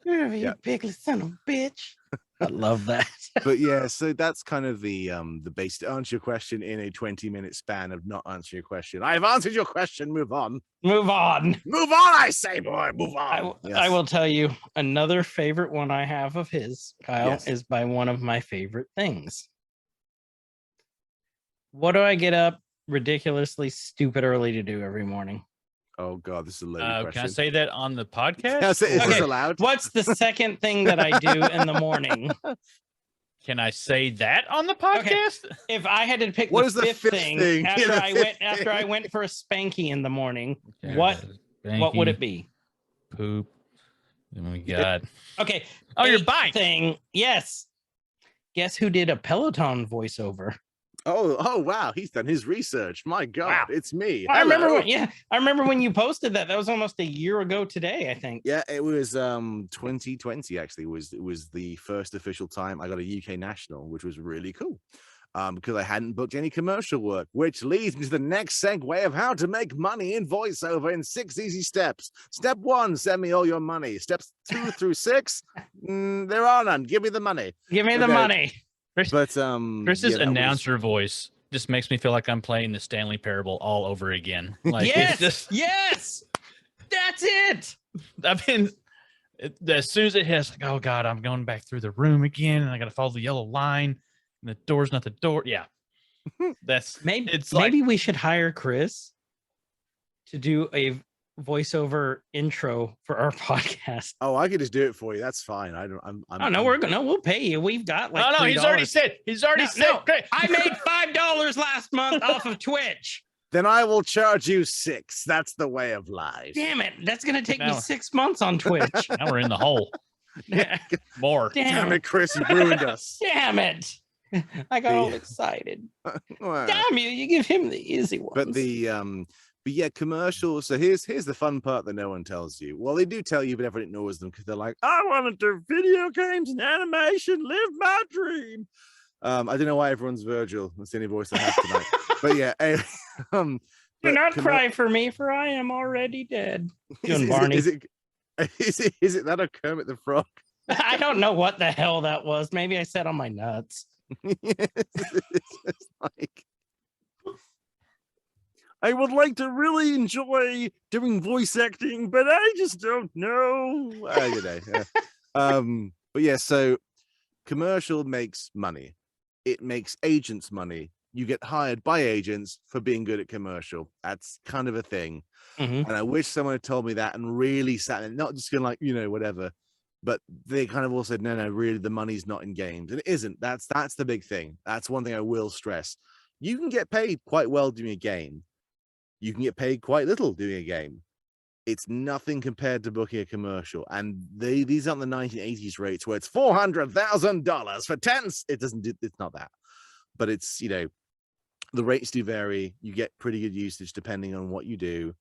You pigly son of a bitch. I love that. But yeah, so that's kind of the base to answer your question in a 20-minute span of not answering your question. I've answered your question. Move on. I say, boy. Move on. I will tell you another favorite one I have of his, Kyle, is by one of my favorite things. What do I get up ridiculously stupid early to do every morning? Oh God, this is a loaded question. Can I say that on the podcast? Is this allowed? What's the second thing that I do in the morning? Can I say that on the Okay. podcast? If I had to pick What the is the fifth fifth thing, thing? after Yeah, the I fifth went after I thing. went for a spanky in the morning, Okay, what would it be? Poop. Oh my god. Okay. Oh, your eighth bike. thing. Yes. Guess who did a Peloton voiceover? Oh, wow. He's done his research. My God, Wow. it's me. I remember Hello. I remember when you posted that. That was almost a year ago today, I think. Yeah, it was 2020 actually was the first official time I got a UK national, which was really cool. Because I hadn't booked any commercial work, which leads me to the next segue of how to make money in voiceover in 6 easy steps. Step 1, send me all your money. Steps 2 through 6, there are none. Give me the money. Give me the Okay. money. But Chris's yeah, that announcer voice just makes me feel like I'm playing the Stanley Parable all over again. Like Yes. it's just, Yes. That's it. I've been as soon as it hits, like, oh god, I'm going back through the room again, and I got to follow the yellow line, and the door's not the door. Yeah, that's Maybe it's like maybe we should hire Chris to do a voiceover intro for our podcast. Oh, I could just do it for you. That's fine. I'm Oh no, we'll pay you. We've got like no, $3. he's already said great. I made $5 last month off of Twitch. Then I will charge you 6. That's the way of life. Damn it. That's gonna take me Now- 6 months on Twitch. Now we're in the hole more. Damn it, Chris, you ruined us. Damn it. I got all The- excited. Well, Damn you give him the easy ones. but yeah, commercials. So here's the fun part that no one tells you. Well, they do tell you, but everyone ignores them because they're like, I want to do video games and animation, live my dream. I don't know why everyone's Virgil. That's the only voice I have tonight. But yeah, Do but not commer- cry for me, for I am already dead. Is Doing Barney. is it that a Kermit the Frog? I don't know what the hell that was. Maybe I sat on my nuts. It's just like, I would like to really enjoy doing voice acting, but I just don't know. But yeah, so commercial makes money. It makes agents money. You get hired by agents for being good at commercial. That's kind of a thing. Mhm. And I wish someone had told me that and really sat there, not just going like, whatever. But they kind of all said, no, really, the money's not in games. And it isn't. That's the big thing. That's one thing I will stress. You can get paid quite well doing a game. You can get paid quite little doing a game. It's nothing compared to booking a commercial. And these aren't the 1980s rates where it's $400,000 for 10. It's not that. But it's, the rates do vary. You get pretty good usage depending on what you do.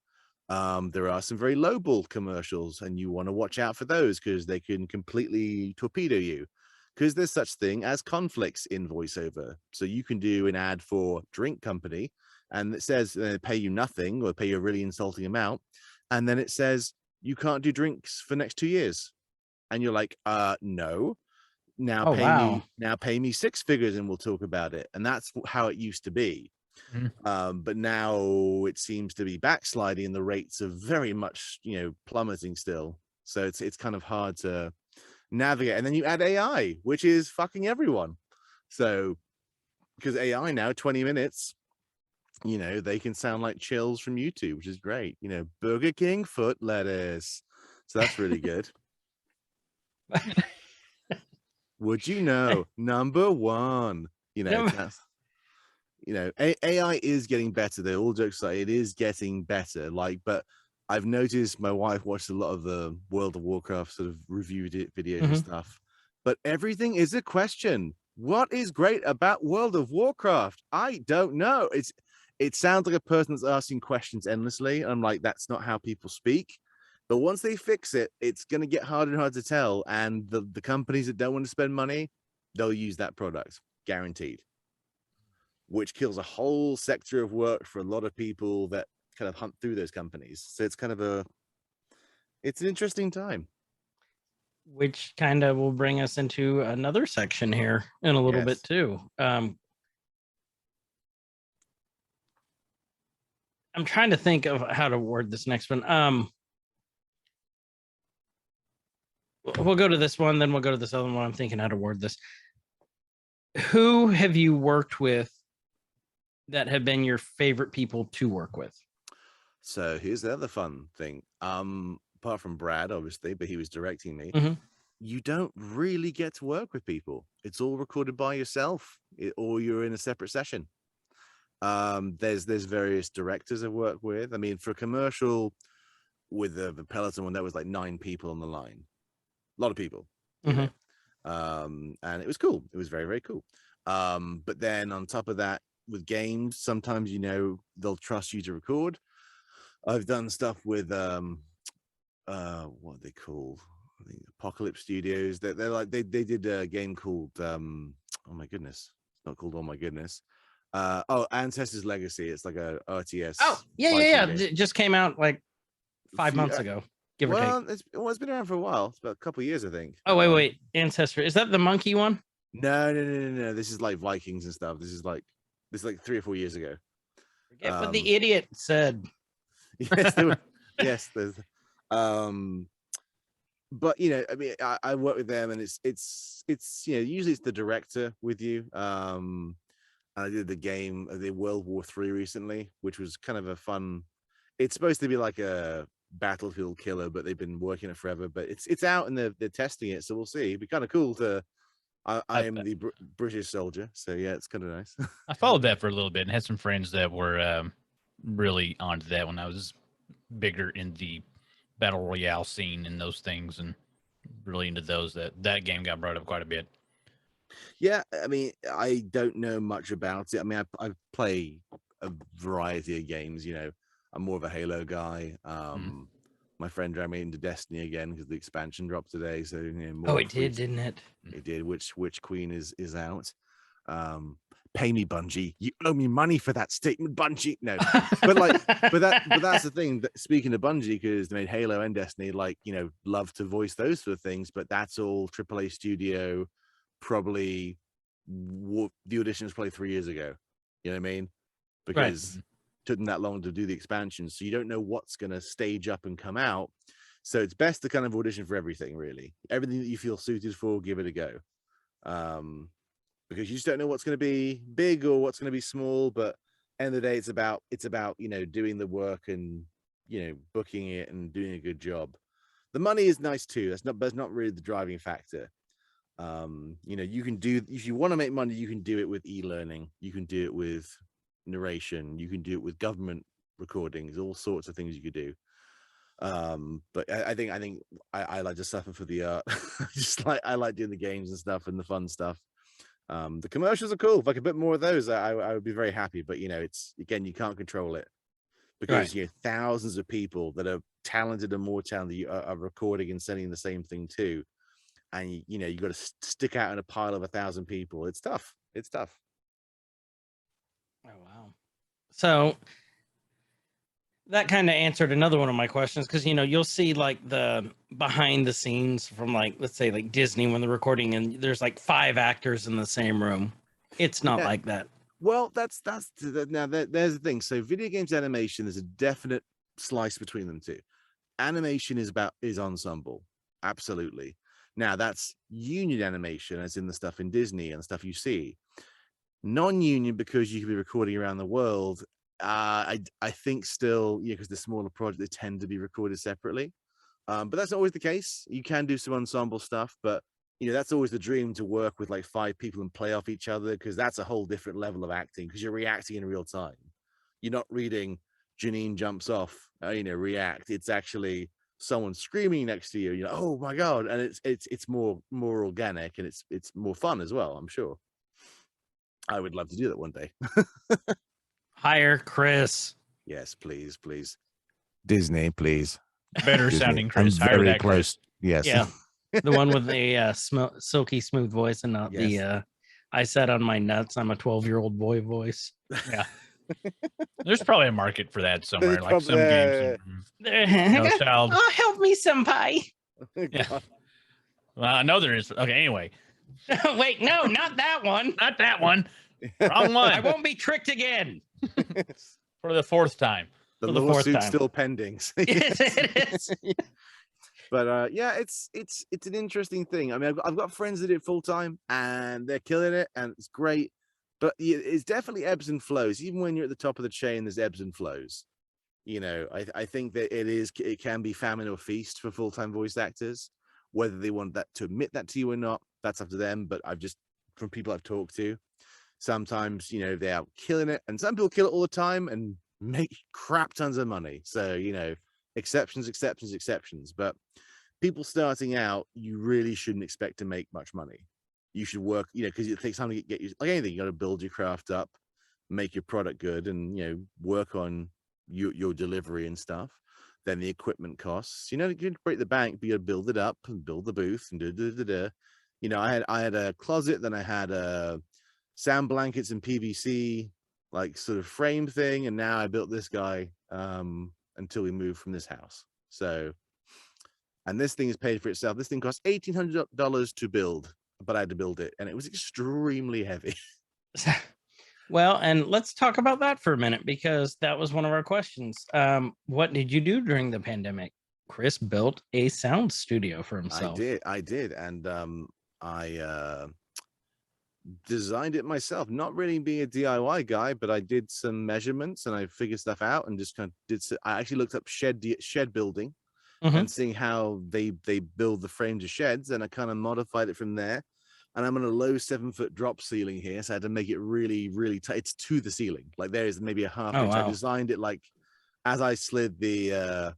There are some very lowball commercials, and you want to watch out for those because they can completely torpedo you. Because there's such thing as conflicts in voiceover. So you can do an ad for drink company, and it says pay you nothing or pay you a really insulting amount, and then it says you can't do drinks for next 2 years, and you're like, no. Now pay me 6 figures and we'll talk about it. And that's how it used to be. But now it seems to be backsliding and the rates are very much, plummeting still. So it's kind of hard to navigate. And then you add AI, which is fucking everyone. So because AI now, 20 minutes, they can sound like chills from YouTube, which is great. Burger King foot lettuce. So that's really good. Would you know? Number one, AI is getting better. They're all jokes aside, it is getting better. But I've noticed my wife watched a lot of the World of Warcraft sort of reviewed it videos and stuff. But everything is a question. What is great about World of Warcraft? I don't know. It sounds like a person that's asking questions endlessly. I'm like, that's not how people speak. But once they fix it, it's going to get harder and harder to tell. And the companies that don't want to spend money, they'll use that product, guaranteed. Which kills a whole sector of work for a lot of people that kind of hunt through those companies. So it's kind of it's an interesting time. Which kind of will bring us into another section here in a little bit too. I'm trying to think of how to word this next one. We'll go to this one, then we'll go to this other one. I'm thinking how to word this. Who have you worked with that have been your favorite people to work with? So here's the other fun thing. Apart from Brad, obviously, but he was directing me. you don't really get to work with people. It's all recorded by yourself, or you're in a separate session. There's various directors I work with. I mean, for a commercial with the Peloton one, that was like 9 people on the line. A lot of people, you know. And it was cool. It was very, very cool. But then on top of that, with games, sometimes, you know, they'll trust you to record. I've done stuff with what are they called? I think Apocalypse Studios. They're like they did a game called oh my goodness, it's not called Oh My Goodness. Ancestors Legacy. It's like a RTS. Oh yeah. It just came out like 5 months ago, give or take. It's been around for a while. It's about a couple of years, I think. Oh wait, Ancestor. Is that the monkey one? No. This is like Vikings and stuff. This is like 3 or 4 years ago. Forget what the idiot said. Yes, yes, there's but you know, I mean, I work with them, and it's you know, usually it's the director with you. And I did the World War III recently, which was kind of a fun. It's supposed to be like a battlefield killer, but they've been working it forever. But it's out and they're testing it, so we'll see. It'd be kind of cool to. I am the British soldier, so yeah, it's kind of nice. I followed that for a little bit and had some friends that were really onto that when I was bigger in the battle royale scene and those things, and really into those. That game got brought up quite a bit. Yeah, I mean, I don't know much about it. I mean, I play a variety of games. You know, I'm more of a Halo guy. My friend dragged me into Destiny again because the expansion dropped today. So you know, Oh, it did, didn't it? It did. Which queen is out? Pay me, Bungie. You owe me money for that statement, Bungie. No, but that's the thing. That, speaking of Bungie, because they made Halo and Destiny, like, you know, love to voice those sort of things. But that's all AAA studio. Probably the audition was probably 3 years ago. You know what I mean? Because it took them that long to do the expansion, so you don't know what's going to stage up and come out. So it's best to kind of audition for everything, really. Everything that you feel suited for, give it a go. Because you just don't know what's going to be big or what's going to be small. But end of the day, it's about you know, doing the work and, you know, booking it and doing a good job. The money is nice too. That's not really the driving factor. You know, you can do, if you want to make money, you can do it with e-learning, you can do it with narration, you can do it with government recordings, all sorts of things you could do. But I think I like to suffer for the art. I like doing the games and stuff and the fun stuff. The commercials are cool. If I could put more of those, I would be very happy. But you know, it's, again, you can't control it, because you know, thousands of people that are talented and more talented are recording and sending the same thing too. And you know, you got to stick out in a pile of 1,000 people. It's tough. It's tough. Oh wow. So that kind of answered another one of my questions, because you know, you'll see like the behind the scenes from, like, let's say like Disney when they're recording and there's like 5 actors in the same room. It's not like that. Well, there's the thing. So video games animation, there's a definite slice between them two. Animation is ensemble. Absolutely. Now that's union animation, as in the stuff in Disney and the stuff you see. Non-union, because you can be recording around the world. I think still, yeah, because the smaller projects, they tend to be recorded separately. But that's not always the case. You can do some ensemble stuff, but you know, that's always the dream, to work with like 5 people and play off each other, because that's a whole different level of acting, because you're reacting in real time. You're not reading Janine jumps off, you know, react. It's actually someone screaming next to you. You know, oh my god, and it's more organic, and it's more fun as well. I'm sure. I would love to do that one day. Hire Chris. Yes, please. Disney, please. Better Disney. sounding Chris. I'm Hire very that close. Chris. Yes. Yeah. The one with the silky smooth voice, and not the I sat on my nuts, I'm a 12-year-old boy voice. Yeah. There's probably a market for that somewhere. Like some games. Child. Oh, help me, senpai. Yeah. Well, I know there is. Okay, anyway. Wait, no, not that one. Not that one. Wrong one. I won't be tricked again. For the 4th time. The lawsuit's still pending. Yes, it is. But yeah, it's an interesting thing. I mean, I've got friends that do it full time and they're killing it, and it's great. But it's definitely ebbs and flows. Even when you're at the top of the chain, there's ebbs and flows. You know, I think that it can be famine or feast for full-time voice actors. Whether they want that to admit that to you or not, that's up to them. But from people I've talked to, sometimes, they're out killing it, and some people kill it all the time and make crap tons of money. So, exceptions. But people starting out, you really shouldn't expect to make much money. You should work, because it takes time to get you, like anything, you got to build your craft up, make your product good, and, work on your delivery and stuff. Then the equipment costs, you can break the bank, but you got to build it up and build the booth and I had a closet, then I had sound blankets and PVC, like sort of frame thing. And now I built this guy until we moved from this house. So, and this thing is paid for itself. This thing cost $1,800 to build, but I had to build it, and it was extremely heavy. Well, and let's talk about that for a minute, because that was one of our questions. What did you do during the pandemic? Chris built a sound studio for himself. I did. And I designed it myself, not really being a DIY guy, but I did some measurements and I figured stuff out and just kind of I actually looked up shed building and seeing how they build the frames of sheds, and I kind of modified it from there. And I'm on a low 7-foot drop ceiling here, so I had to make it really, really tight. It's to the ceiling. Like there is maybe a half inch. Wow. I designed it like as I slid the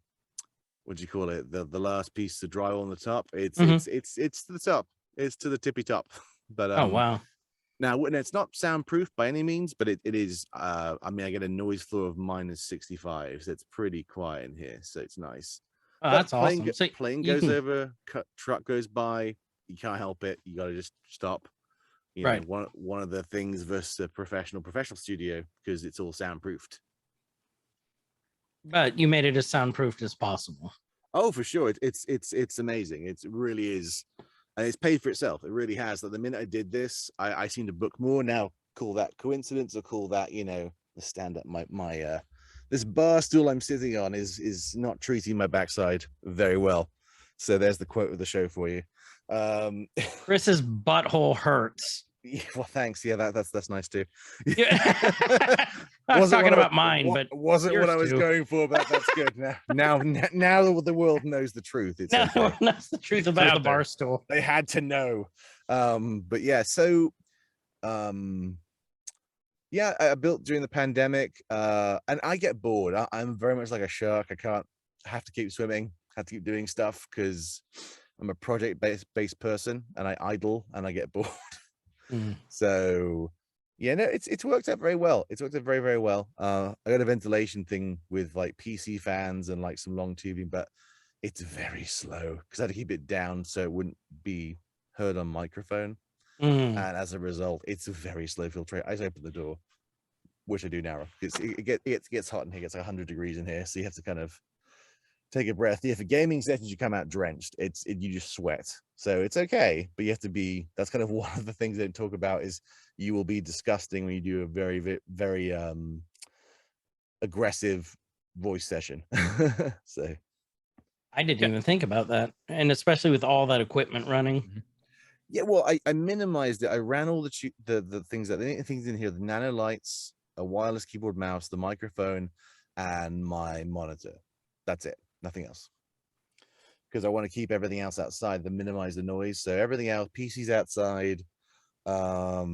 what do you call it? The last piece of drywall on the top. It's to the top. It's to the tippy top. But wow. Now it's not soundproof by any means, but it is. I mean, I get a noise floor of -65, so it's pretty quiet in here. So it's nice. Oh, that's awesome. So plane goes over, truck goes by. You can't help it. You got to just stop. Right. One of the things versus a professional studio, because it's all soundproofed. But you made it as soundproofed as possible. Oh, for sure. It's amazing. It really is. And it's paid for itself. It really has. Like the minute I did this, I seem to book more now. Call that coincidence, or call that, the stand up. My this bar stool I'm sitting on is not treating my backside very well. So there's the quote of the show for you. Chris's butthole hurts. Yeah, well, thanks. Yeah, that's nice too. I was talking about mine, but wasn't what I was going for. But that's good. Now the world knows the truth. It's okay. That's the truth about the bar stool. They had to know. But yeah, so yeah, I built during the pandemic, and I get bored. I'm very much like a shark. I have to keep swimming, have to keep doing stuff, because I'm a project-based person, and I idle and I get bored. So yeah, no, it's worked out very well. It's worked out very, very well. I got a ventilation thing with like PC fans and like some long tubing, but it's very slow because I had to keep it down so it wouldn't be heard on microphone. And as a result, it's a very slow filtration. I just open the door, which I do now. It gets hot in here. It gets like 100 degrees in here, so you have to kind of take a breath. Yeah, for gaming sessions, you come out drenched. You just sweat, so it's okay. But you have to be. That's kind of one of the things they don't talk about, is you will be disgusting when you do a very, very aggressive voice session. So I didn't even think about that, and especially with all that equipment running. Yeah, well, I minimized it. I ran all the things in here: the nano lights, a wireless keyboard, mouse, the microphone, and my monitor. That's it. Nothing else. Because I want to keep everything else outside to minimize the noise. So everything else, PC's outside. Like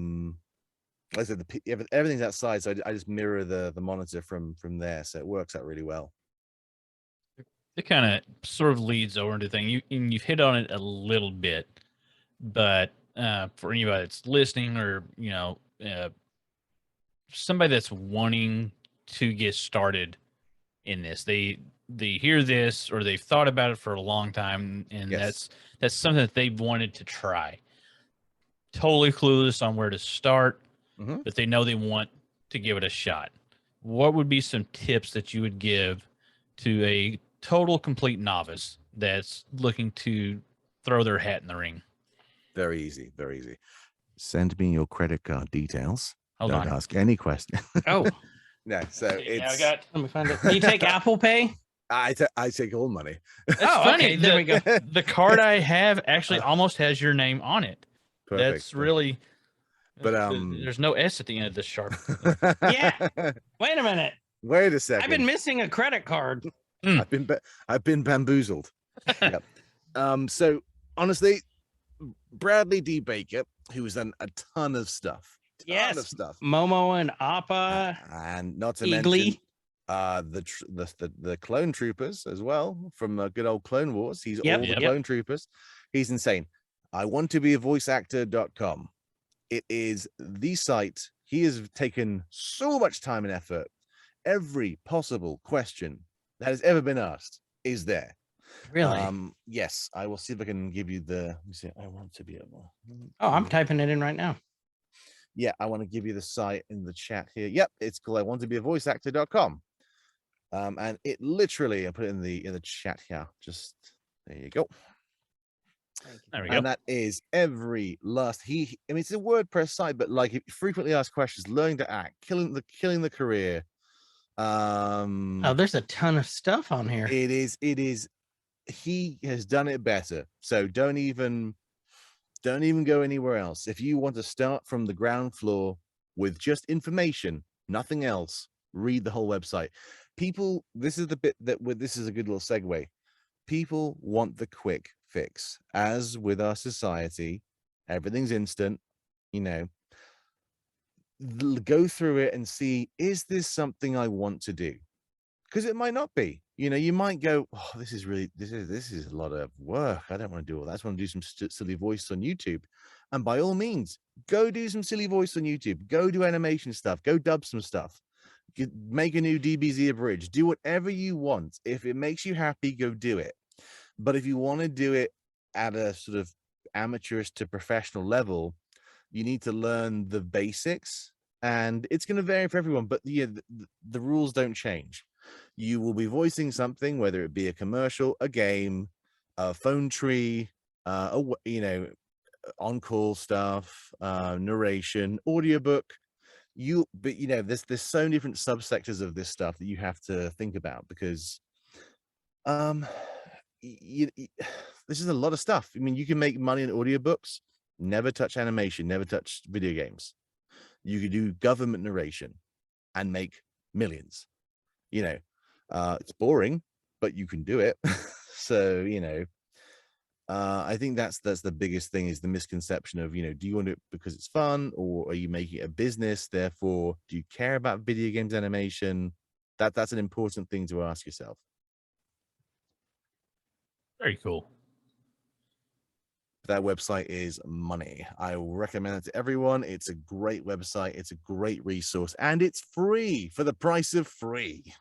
I said, everything's outside. So I just mirror the monitor from there. So it works out really well. It kind of sort of leads over into thing. You've hit on it a little bit, but for anybody that's listening, or somebody that's wanting to get started in this, they hear this, or they've thought about it for a long time, and Yes. that's something that they've wanted to try. Totally clueless on where to start, but they know they want to give it a shot. What would be some tips that you would give to a total complete novice that's looking to throw their hat in the ring? Very easy. Very easy. Send me your credit card details. Hold Don't on. ask any question. Oh, No, so it's. let me find it. Do you take Apple Pay? I take all money. That's funny. funny. There we go. The card I have actually almost has your name on it. Perfect. That's really. But there's no S at the end of this sharp. Yeah. Wait a minute. Wait a second. I've been missing a credit card. I've been bamboozled. Yep. So honestly, Bradley D. Baker, who's done a ton of stuff. Yes, Ton of stuff. Momo and Appa, And not to Eagly. mention the clone troopers as well from good old Clone Wars. He's Yep, all the yep. clone troopers. He's insane. I want to be a voice actor.com. It is the site. He has taken so much time and effort. Every possible question that has ever been asked is there. Really? Yes, I will see if I can give you the. Let me see. I want to be able. Oh, I'm typing it in right now. Yeah, I want to give you the site in the chat here. Yep, it's called I want to be a voice actor.com. And it literally, I put it in the chat here. Just there you go. There we go. And that is every last I mean, it's a WordPress site, but like frequently asked questions, learning to act, killing the career. Oh, there's a ton of stuff on here. It is he has done it better. So don't even go anywhere else. If you want to start from the ground floor with just information, nothing else, read the whole website. People, this is the bit this is a good little segue. People want the quick fix. As with our society, everything's instant. You know, go through it and see, is this something I want to do? Because it might not be. You know, you might go, oh, this is a lot of work. I don't want to do all that. I just want to do some silly voice on YouTube. And by all means, go do some silly voice on YouTube. Go do animation stuff. Go dub some stuff. Make a new DBZ abridged. Do whatever you want. If it makes you happy, go do it. But if you want to do it at a sort of amateurish to professional level, you need to learn the basics. And it's going to vary for everyone. But yeah, the rules don't change. You will be voicing something, whether it be a commercial, a game, a phone tree, on-call stuff, narration, audiobook. But there's so many different subsectors of this stuff that you have to think about, because this is a lot of stuff. I mean, you can make money in audiobooks, never touch animation, never touch video games. You could do government narration and make millions. It's boring, but you can do it. So, I think that's the biggest thing, is the misconception of, do you want it because it's fun, or are you making it a business? Therefore, do you care about video games animation? That's an important thing to ask yourself. Very cool. That website is money. I will recommend it to everyone. It's a great website. It's a great resource, and it's free for the price of free.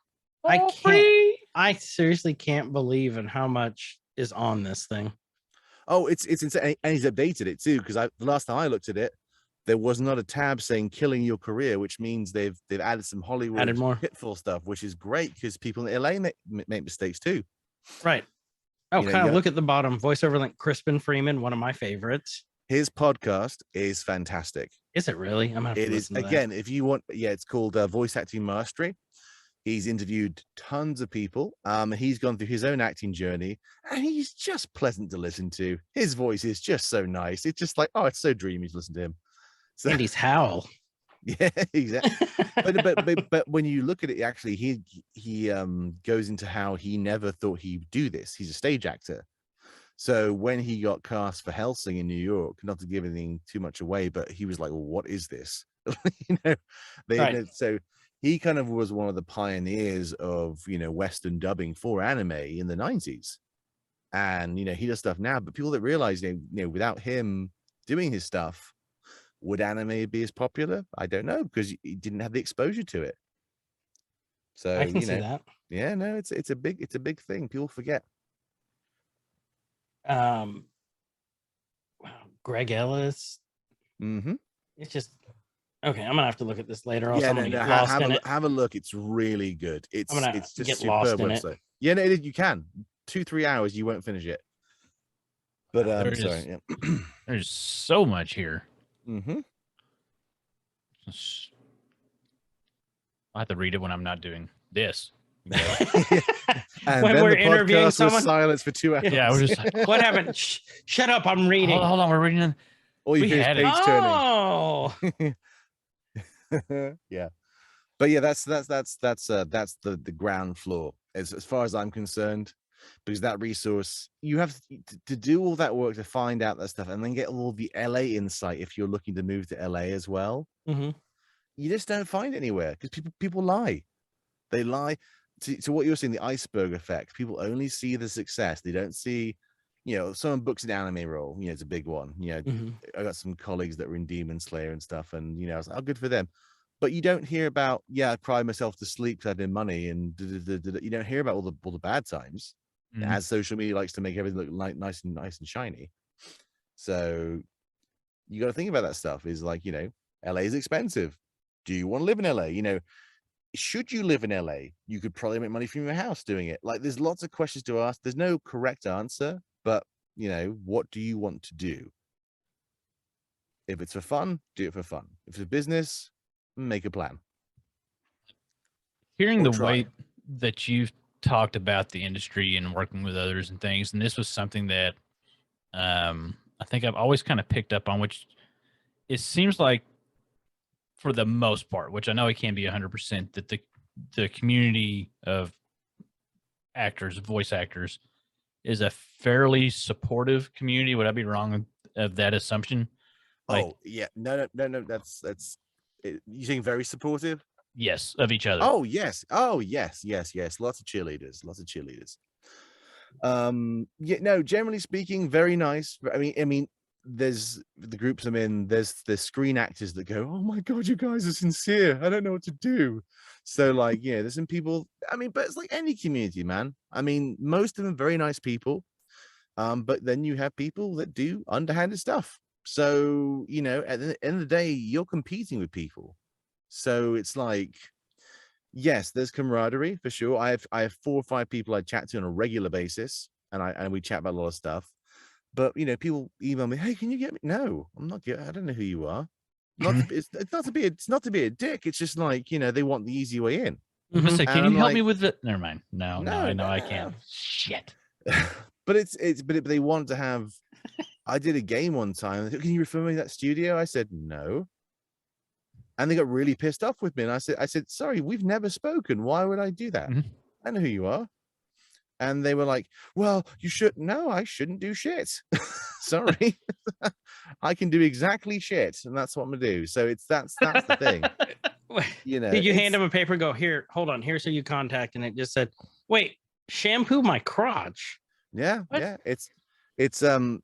I seriously can't believe in how much is on this thing. Oh, it's insane. And he's updated it too, because the last time I looked at it, there was not a tab saying killing your career, which means they've added some Hollywood pitfall stuff, which is great, because people in LA make mistakes too. Right. Oh, look at the bottom. Voiceover link, Crispin Freeman, one of my favorites. His podcast is fantastic. Is it really? I'm gonna have to listen to again, if you want, it's called Voice Acting Mastery. He's interviewed tons of people. He's gone through his own acting journey, and he's just pleasant to listen to. His voice is just so nice. It's just like, oh, it's so dreamy to listen to him. So, Andy's howl. Yeah, exactly. but when you look at it, actually, he goes into how he never thought he'd do this. He's a stage actor. So when he got cast for Helsing in New York, not to give anything too much away, but he was like, well, what is this? So he kind of was one of the pioneers of, Western dubbing for anime in the 90s. And, he does stuff now, but people that realize, without him doing his stuff, would anime be as popular? I don't know, because he didn't have the exposure to it. So I can see that. Yeah, no, it's a big thing. People forget. Greg Ellis. Mm-hmm. It's just okay. I'm gonna have to look at this later. Yeah, have a look. It's really good. It's just get superb lost in website. it. Yeah, no, you can 2-3 hours. You won't finish it. But there's so much here. Mm-hmm. I have to read it when I'm not doing this. And when then we're the interviewing podcast someone, was silence for 2 hours. Yeah, we're just like, what happened? Shut up! I'm reading. Hold on, we're reading. Or you finish page Oh, turning. Yeah, but yeah, that's the ground floor as far as I'm concerned. because that resource, you have to do all that work to find out that stuff and then get all the LA insight if you're looking to move to LA as well. Mm-hmm. You just don't find it anywhere because people lie. They lie to what you're saying, the iceberg effect. People only see the success. They don't see, someone books an anime role, it's a big one. Mm-hmm. I got some colleagues that were in Demon Slayer and stuff, and I was like, oh, good for them. But you don't hear about, I cried myself to sleep because I didn't money, and you don't hear about all the bad times, as social media likes to make everything look like nice and shiny. So you got to think about that stuff. Is like, LA is expensive. Do you want to live in LA? Should you live in LA? You could probably make money from your house doing it. Like, there's lots of questions to ask. There's no correct answer, but what do you want to do? If it's for fun, do it for fun. If it's a business, make a plan. Hearing Or the try. way that you've talked about the industry and working with others and things, and this was something that I think I've always kind of picked up on, which it seems like for the most part, which I know it can be 100%, that the community of actors, voice actors, is a fairly supportive community. Would I be wrong of that assumption? Like, Oh yeah, no. That's you saying very supportive? yes, of each other. Oh yes. Lots of cheerleaders. Yeah, no, generally speaking, very nice. I mean, there's the groups I'm in, there's screen actors that go, oh my god, you guys are sincere, I don't know what to do. So like, there's some people, but it's like any community, man. Most of them very nice people, but then you have people that do underhanded stuff. So at the end of the day, you're competing with people. So it's like, yes, there's camaraderie for sure. I have 4 or 5 people I chat to on a regular basis, and we chat about a lot of stuff. But people email me, hey, can you get me? No, I'm not. I don't know who you are. It's not to be a dick. It's just like, they want the easy way in. I say, can you I'm help like, me with the? Never mind. No, I know I no. can't. Shit. But but they want to have. I did a game one time. They said, can you refer me to that studio? I said no. And they got really pissed off with me. And I said, sorry, we've never spoken. Why would I do that? I know who you are. And they were like, well, you should. No, I shouldn't do shit. Sorry. I can do exactly shit. And that's what I'm going to do. So that's the thing. Did you hand him a paper and go, here, hold on, here's who you contact? And it just said, wait, shampoo my crotch. Yeah. What? Yeah.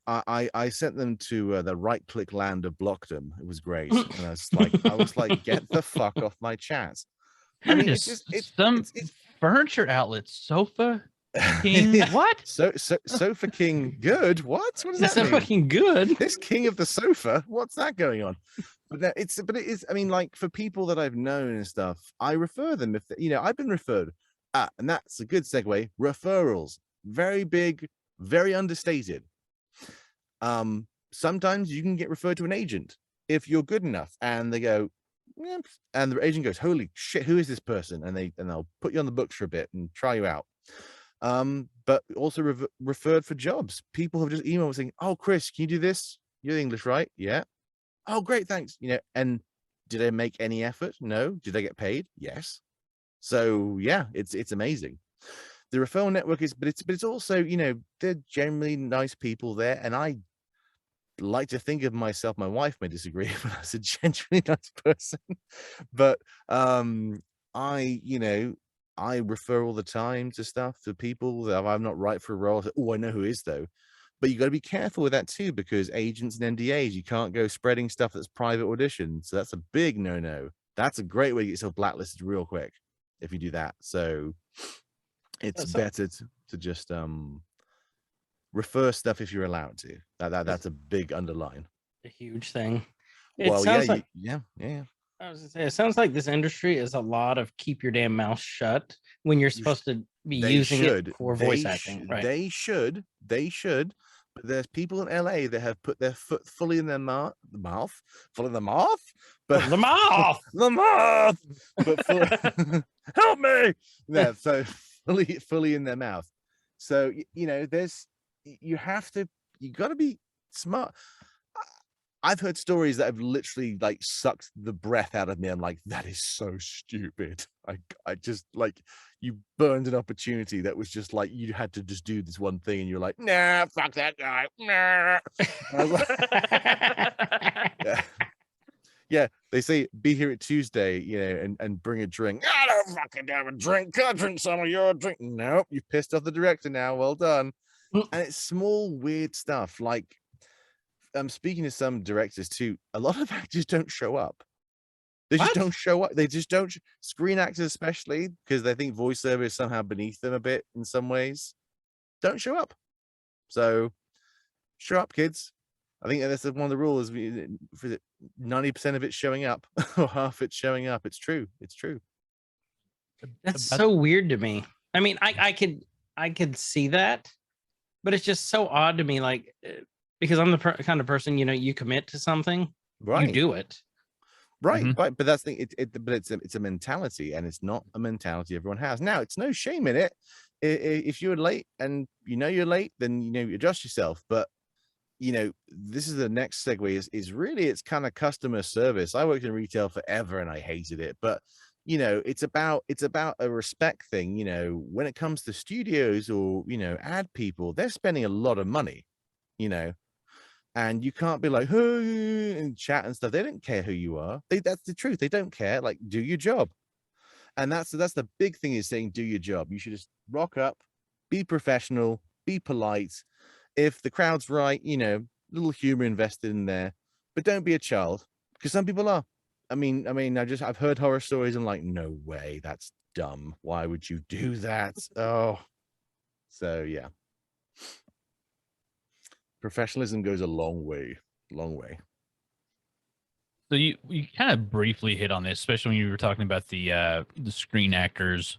I sent them to the right click land of Blockdom. It was great. And I was like, get the fuck off my chat. It's furniture outlets, sofa king. What? Sofa king good? What does that That's mean? fucking good. This king of the sofa, what's that going on? But it is, like, for people that I've known and stuff, I refer them if I've been referred. And that's a good segue. Referrals, very big, very understated. Sometimes you can get referred to an agent if you're good enough, and they go, yep. And the agent goes, holy shit, who is this person? And they'll put you on the books for a bit and try you out. But also referred for jobs. People have just emailed saying, oh, Chris, can you do this? You're English, right? Yeah. Oh, great, thanks. And did I make any effort? No. Did I get paid? Yes. So yeah, it's amazing. The referral network is, but it's also, they're generally nice people there, and I like to think of myself. My wife may disagree, but I was a genuinely nice person. But I refer all the time to stuff to people that I'm not right for a role. Oh, I know who is though. But you got to be careful with that too, because agents and NDAs, you can't go spreading stuff that's private audition. So that's a big no. That's a great way to get yourself blacklisted real quick if you do that. So it's better to just refer stuff if you're allowed to. That's a big underline. A huge thing. Yeah. I was gonna say, it sounds like this industry is a lot of keep your damn mouth shut when you're supposed to be using it for voice acting. Right? They should. But there's people in LA that have put their foot fully in their mouth, but help me. Yeah, so fully in their mouth. So you got to be smart. I've heard stories that have literally like sucked the breath out of me. I'm like, that is so stupid. I just like, you burned an opportunity that was just like, you had to just do this one thing and you're like, nah, fuck that guy. Nah. And I was like, yeah. Yeah, they say be here at Tuesday, you know, and bring a drink. I don't fucking have a drink. I'll drink some of your drink. Nope, you've pissed off the director now. Well done. And it's small, weird stuff. Like, I'm speaking to some directors too. A lot of actors don't show up. They just don't show up. They just don't. Screen actors, especially, because they think voiceover is somehow beneath them a bit in some ways, don't show up. So, show up, kids. I think that's one of the rules. 90% of it showing up, or half it showing up. It's true. It's true. That's so weird to me. I mean, I could see that, but it's just so odd to me. Like, because I'm the kind of person, you know, you commit to something, Right? you do it. Right, right. But that's the thing. But it's a mentality, and it's not a mentality everyone has. Now, it's no shame in it. If you're late and you know you're late, then you know you adjust yourself. But you know, this is the next segue. Is really it's kind of customer service. I worked in retail forever, and I hated it. But you know, it's about a respect thing. You know, when it comes to studios or you know ad people, they're spending a lot of money. You know. And you can't be like, hey, and chat and stuff. They don't care who you are. That's the truth. They don't care. Like, do your job. And that's the big thing is saying, do your job. You should just rock up, be professional, be polite. If the crowd's right, you know, a little humor invested in there, but don't be a child because some people are. I mean, I've heard horror stories and like, no way, that's dumb. Why would you do that? Oh, so yeah. Professionalism goes a long way. So you kind of briefly hit on this, especially when you were talking about the screen actors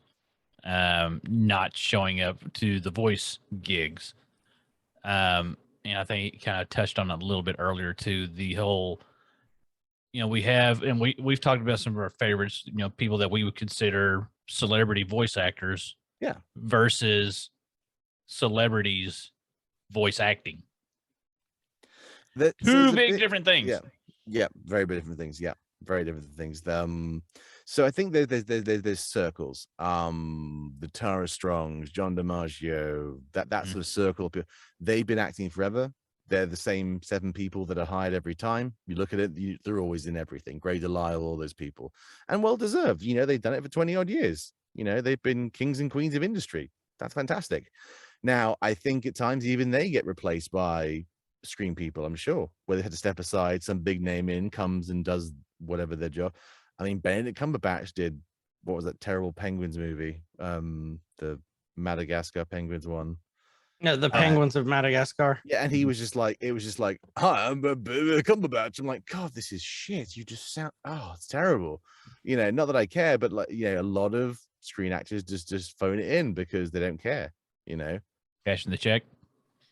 not showing up to the voice gigs. And I think you kind of touched on it a little bit earlier too. The whole, you know, we've talked about some of our favorites, you know, people that we would consider celebrity voice actors, yeah, versus celebrities voice acting. Two big different things. Yeah, very different things. Yeah, very different things. So I think there's circles. The Tara Strongs, John DiMaggio, that sort of circle of people. They've been acting forever. They're the same 7 people that are hired every time. You look at it, they're always in everything. Grey Delisle, all those people, and well deserved. You know, they've done it for 20 odd years. You know, they've been kings and queens of industry. That's fantastic. Now, I think at times even they get replaced by screen people, I'm sure, where they had to step aside, some big name in comes and does whatever their job. I mean, Benedict Cumberbatch did, what was that terrible Penguins movie? The Madagascar Penguins one. No, the Penguins of Madagascar. Yeah, and he was just like, it was just like, hi, I'm Cumberbatch. I'm like, God, this is shit. You just sound, oh, it's terrible. You know, not that I care, but like, you know, a lot of screen actors just phone it in because they don't care, you know. Cashing the check.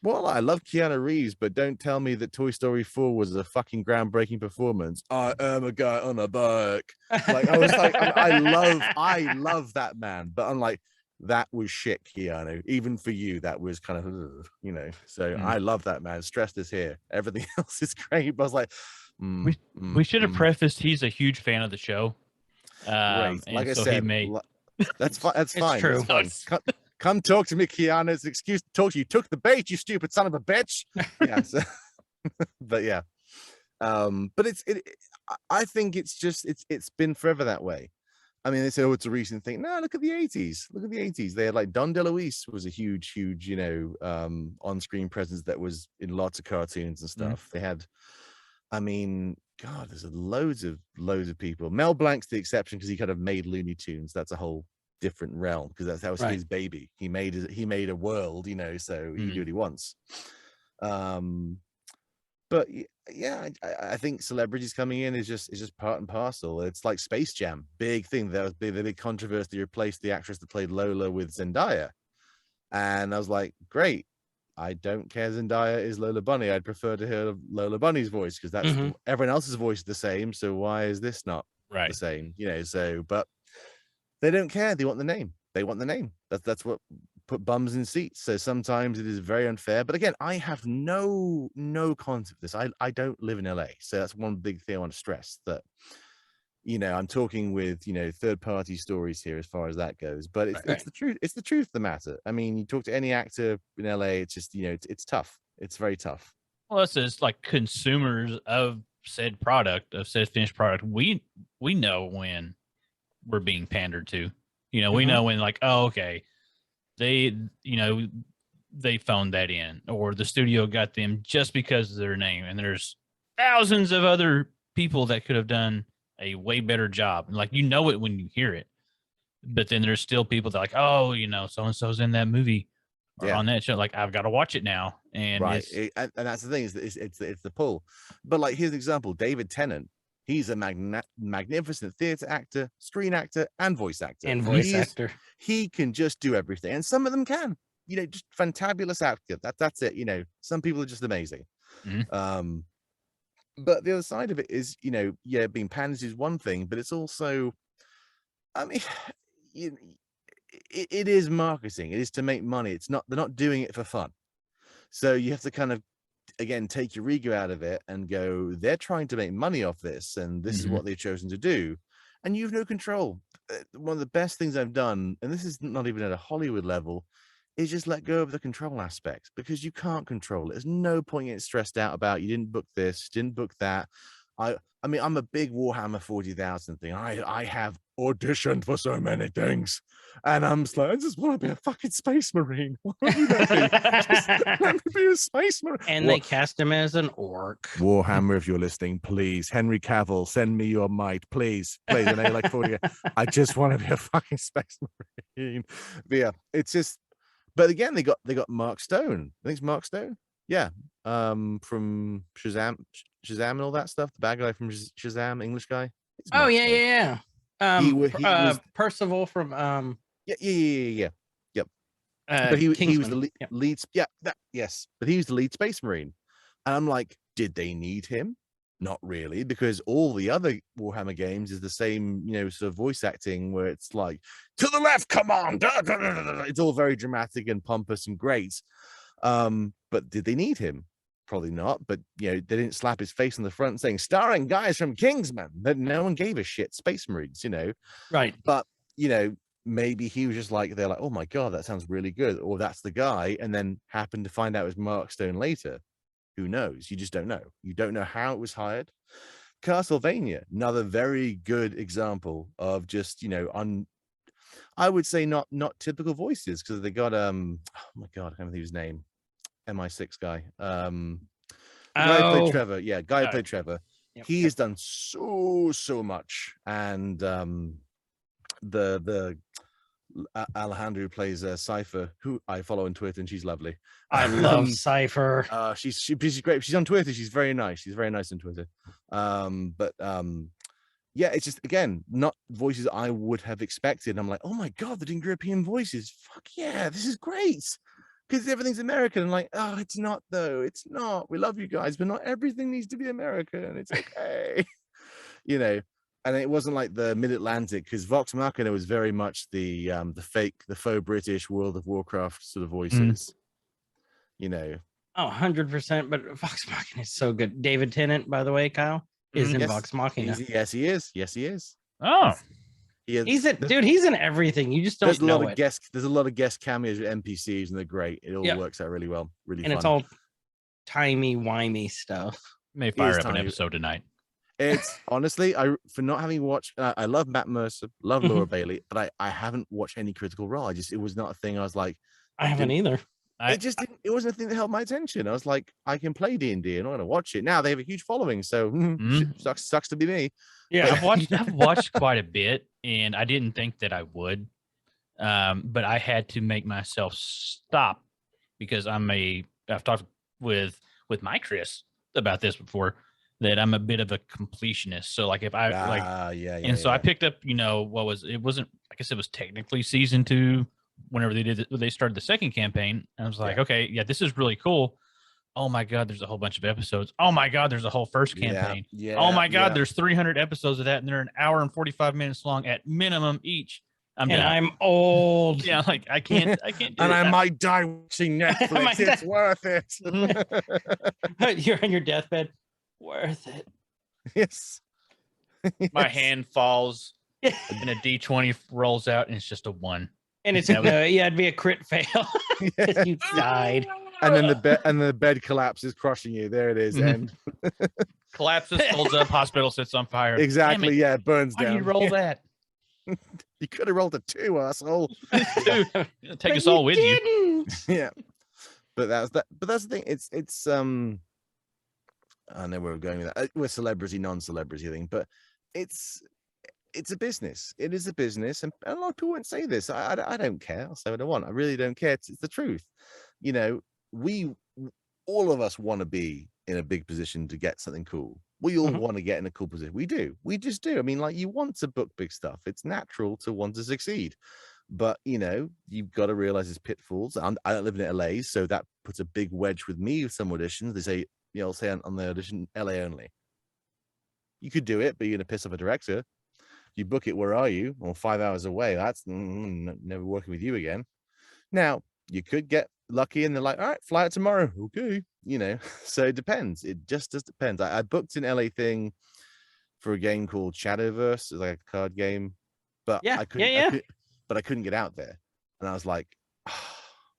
Well, I love Keanu Reeves, but don't tell me that Toy Story 4 was a fucking groundbreaking performance. I am a guy on a bike. Like, I was like, I love that man, but I'm like, that was shit, Keanu. Even for you, that was kind of, you know. So I love that man. Stress is here. Everything else is great. But I was like, we should have prefaced he's a huge fan of the show. Right. Like I said, that's fine. That's fine. True. That's fine. Come talk to me, Keanu. It's an excuse to talk to you. You took the bait, you stupid son of a bitch. Yeah. So, but yeah. But I think it's just it's been forever that way. I mean, they say, oh, it's a recent thing. No, look at the 80s. Look at the 80s. They had like Don DeLuise was a huge, you know, on-screen presence that was in lots of cartoons and stuff. They had, I mean, God, there's loads of people. Mel Blanc's the exception because he kind of made Looney Tunes. That's a whole different realm because that was his baby. He made a world, you know, so he can do what he wants. But yeah, I think celebrities coming in is just part and parcel. It's like Space Jam, big thing. There was the big controversy to replace the actress that played Lola with Zendaya, and I was like, great. I don't care Zendaya is Lola Bunny. I'd prefer to hear Lola Bunny's voice because that's everyone else's voice is the same. So why is this not the same? You know, so but they don't care. They want the name. They want the name. That's what put bums in seats. So sometimes it is very unfair. But again, I have no concept of this. I don't live in LA, so that's one big thing I want to stress. That I'm talking with third party stories here as far as that goes. But it's the truth. It's the truth of the matter. I mean, you talk to any actor in LA, it's just it's tough. It's very tough. Well, that's just like consumers of said product, of said finished product. We know when we're being pandered to. We know when, like, oh, okay, they phoned that in, or the studio got them just because of their name, and there's thousands of other people that could have done a way better job. And like, it when you hear it, but then there's still people that like, oh, so and so's in that movie or on that show. Like, I've got to watch it now, and right. And that's the thing, is it's the pull. But like, here's an example: David Tennant. He's a magnificent theater actor, screen actor, and voice actor. He can just do everything, and some of them can. Just fantabulous actor. That's it. Some people are just amazing. Mm-hmm. But the other side of it is, being pandered is one thing, but it's also, I mean, it is marketing. It is to make money. They're not doing it for fun. So you have to kind of, again, take your ego out of it and go, they're trying to make money off this, and this is what they've chosen to do, and you have no control. One of the best things I've done, and this is not even at a Hollywood level, is just let go of the control aspect, because you can't control it. There's no point getting stressed out about you didn't book this, didn't book that. I mean, I'm a big Warhammer 40,000 thing. I have auditioned for so many things, and I'm just like, I just want to be a fucking space marine. Just let me be a space marine. And they cast him as an orc. Warhammer, if you're listening, please, Henry Cavill, send me your might, please. I know you're like 40. I just want to be a fucking space marine. But yeah, it's just. But again, they got Mark Stone. I think it's Mark Stone. Yeah, from Shazam and all that stuff. The bad guy from Shazam, English guy. Oh yeah. He was Percival from Yeah. Yep. But he was the lead. Yeah, yes. But he was the lead space marine, and I'm like, did they need him? Not really, because all the other Warhammer games is the same, sort of voice acting where it's like, to the left, come on. It's all very dramatic and pompous and great. But did they need him? Probably not. But they didn't slap his face on the front saying starring guys from Kingsman. That no one gave a shit. Space Marines, Right. But maybe he was just like, they're like, oh my god, that sounds really good, or that's the guy, and then happened to find out it was Mark Stone later. Who knows? You just don't know. You don't know how it was hired. Castlevania, another very good example of just I would say not typical voices, because they got oh my god, I can't remember his name. MI6 guy. Guy who played Trevor. Yeah, guy who played Trevor. He has done so much, and the Alejandra, who plays Cypher, who I follow on Twitter, and she's lovely. I love Cypher. She's great. She's on Twitter. She's very nice. She's very nice on Twitter. Yeah, it's just, again, not voices I would have expected. I'm like, oh my god, they're doing European voices. Fuck yeah, this is great. Because everything's American. I'm like, oh, it's not though. It's not. We love you guys, but not everything needs to be American. It's okay. And it wasn't like the Mid-Atlantic, because Vox Machina was very much the faux British World of Warcraft sort of voices. Oh, 100%. But Vox Machina is so good. David Tennant, by the way, Kyle, is in Vox Machina. Yes, he is. Yes, he is. Oh, he's in everything. You just don't know it. There's a lot of guest cameos with NPCs, and they're great. It all works out really well. Really fun. And it's all timey-wimey stuff. May fire up an episode tonight. It's honestly, for not having watched, I love Matt Mercer, love Laura Bailey, but I haven't watched any Critical Role. It was not a thing. I was like, I haven't either. It wasn't a thing that held my attention. I was like, I can play D&D, and I'm gonna watch it. Now they have a huge following, so sucks to be me. Yeah, I've watched quite a bit, and I didn't think that I would, but I had to make myself stop, because I've talked with my Chris about this before, that I'm a bit of a completionist. So like if I picked up, it wasn't, I guess it was technically season 2 whenever they started the second campaign. And I was like, okay, yeah, this is really cool. Oh my god, there's a whole bunch of episodes. Oh my god, there's a whole first campaign. Oh my god, there's 300 episodes of that, and they're an hour and 45 minutes long at minimum each. I'm and done. I'm old. Yeah, like I can't do And it. I might die watching Netflix. might It's worth it. You're on your deathbed. Worth it. Yes. My Yes. hand falls and a D20 rolls out and it's just a 1. And it's That was- yeah, it'd be a crit fail because you died. And then the bed collapses, crushing you. There it is. Mhm. And Collapses, folds up, hospital sits on fire. exactly. Damn it, Yeah, it burns why down. did you roll that? You could have rolled a 2, asshole. Dude, take But us all with you. didn't. Yeah. But that's the thing. It's I know where we're going with that. We're celebrity, non-celebrity thing, but it's a business. It is a business, and a lot of people won't say this. I don't care. I'll say what I want. I really don't care. It's the truth. You know, all of us want to be in a big position to get something cool. We all want to get in a cool position. We do. We just do. I mean, like, you want to book big stuff. It's natural to want to succeed. But, you know, you've got to realize there's pitfalls. I don't live in LA, so that puts a big wedge with me with some auditions. They say, you know, I'll say on the audition, LA only. You could do it, but you're going to piss off a director. You book it, where are you? Well, 5 hours away. That's never working with you again. Now, you could get lucky and they're like, all right, fly out tomorrow. Okay. You know, so it depends. It just depends. I booked an LA thing for a game called Shadowverse. It's like a card game. But I couldn't get out there. And I was like,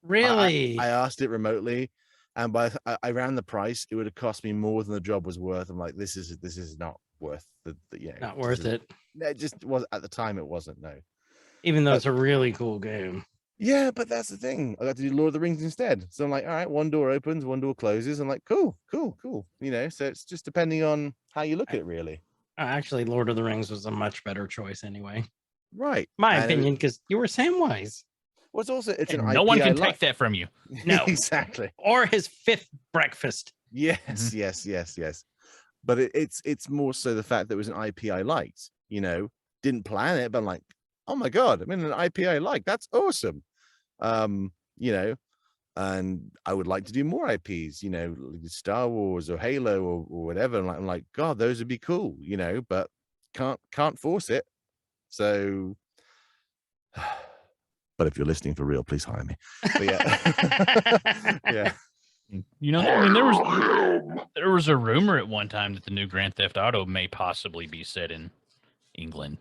Really? I asked it remotely, and I ran the price. It would have cost me more than the job was worth. I'm like, this is not worth the Not worth it. It just was at the time. It wasn't. No. Even though it's a really cool game. Yeah, but that's the thing. I got to do Lord of the Rings instead. So I'm like, all right, one door opens, one door closes. I'm like, cool. You know, so it's just depending on how you look at it, really. Actually, Lord of the Rings was a much better choice anyway. Right. My opinion, because you were Samwise. Well, it's an No IP one I can like. take that from you. No. Exactly. Or his 5th breakfast. Yes, yes. But it's more so the fact that it was an IP I liked. You know, didn't plan it, but I'm like, oh my god, I'm in an IP I like. That's awesome. You know, and I would like to do more IPs. You know, like Star Wars or Halo or whatever. And I'm like, God, those would be cool. You know, but can't force it. So. But if you're listening for real, please hire me. But yeah. Yeah. You know, I mean, there was a rumor at one time that the new Grand Theft Auto may possibly be set in England.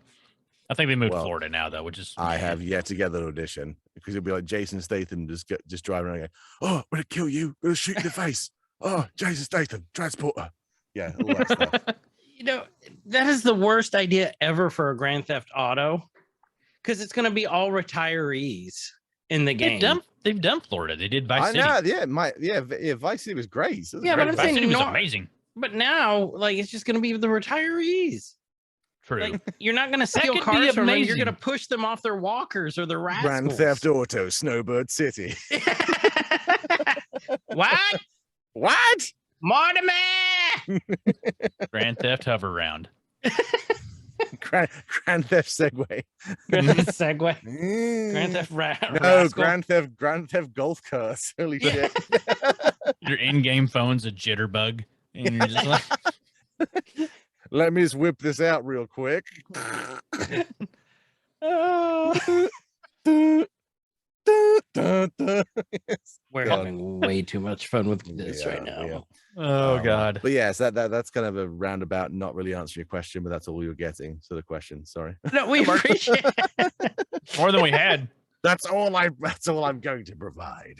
I think they moved to Florida now, though, which is I have yet to get that audition, because it'll be like Jason Statham just driving around going, oh, I'm gonna kill you, I'm gonna shoot you in the face. Oh, Jason Statham, transporter. Yeah, all that stuff. You know, that is the worst idea ever for a Grand Theft Auto, because it's going to be all retirees in the game. They've done Florida. They did Vice City. I know, yeah, Vice City was great. It was Yeah, great. but I'm Vice saying City was amazing. But now, like, it's just going to be the retirees. True. Like, you're not going to steal could be cars from them. You're amazing. going to push them off their walkers or their rascals. Grand Theft Auto, Snowbird City. What? What? Mortimer! Grand Theft Hover Round. Grand Theft Segway. Grand Theft Segway. Grand Theft No, Rascal. Grand Theft Golf Cars. Holy shit. Your in-game phone's a jitterbug, and you're just like, Let me just whip this out real quick. Oh. We're God. having way too much fun with this right now. Yeah. oh god. But yes, that's kind of a roundabout, not really answering your question, but that's all you're getting. So the question, sorry. No, we appreciate More than we had. That's all I'm going to provide.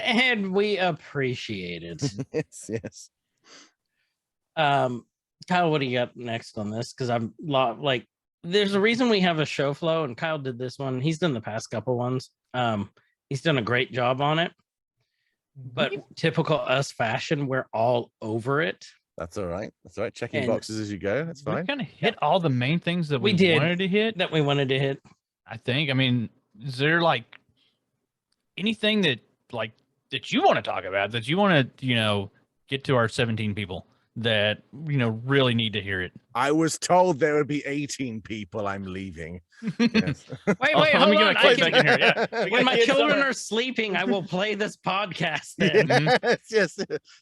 and we appreciate it. Yes. Kyle, what do you got next on this? Because I'm like, there's a reason we have a show flow, and Kyle did this one. He's done the past couple ones. He's done a great job on it. But typical us fashion, we're all over it. That's all right. That's all right. Checking And- boxes as you go. That's We fine. kind of hit all the main things that We we did. wanted to hit. That we wanted to hit. I think. I mean, is there like anything that you want to talk about, that you want to, get to our 17 people that, really need to hear it? I was told there would be 18 people. I'm leaving. Yes. Wait, Oh, let hold me get on. my I kids can- back in here. Yeah. We when got my kids children somewhere. are sleeping, I will play this podcast then. Yes.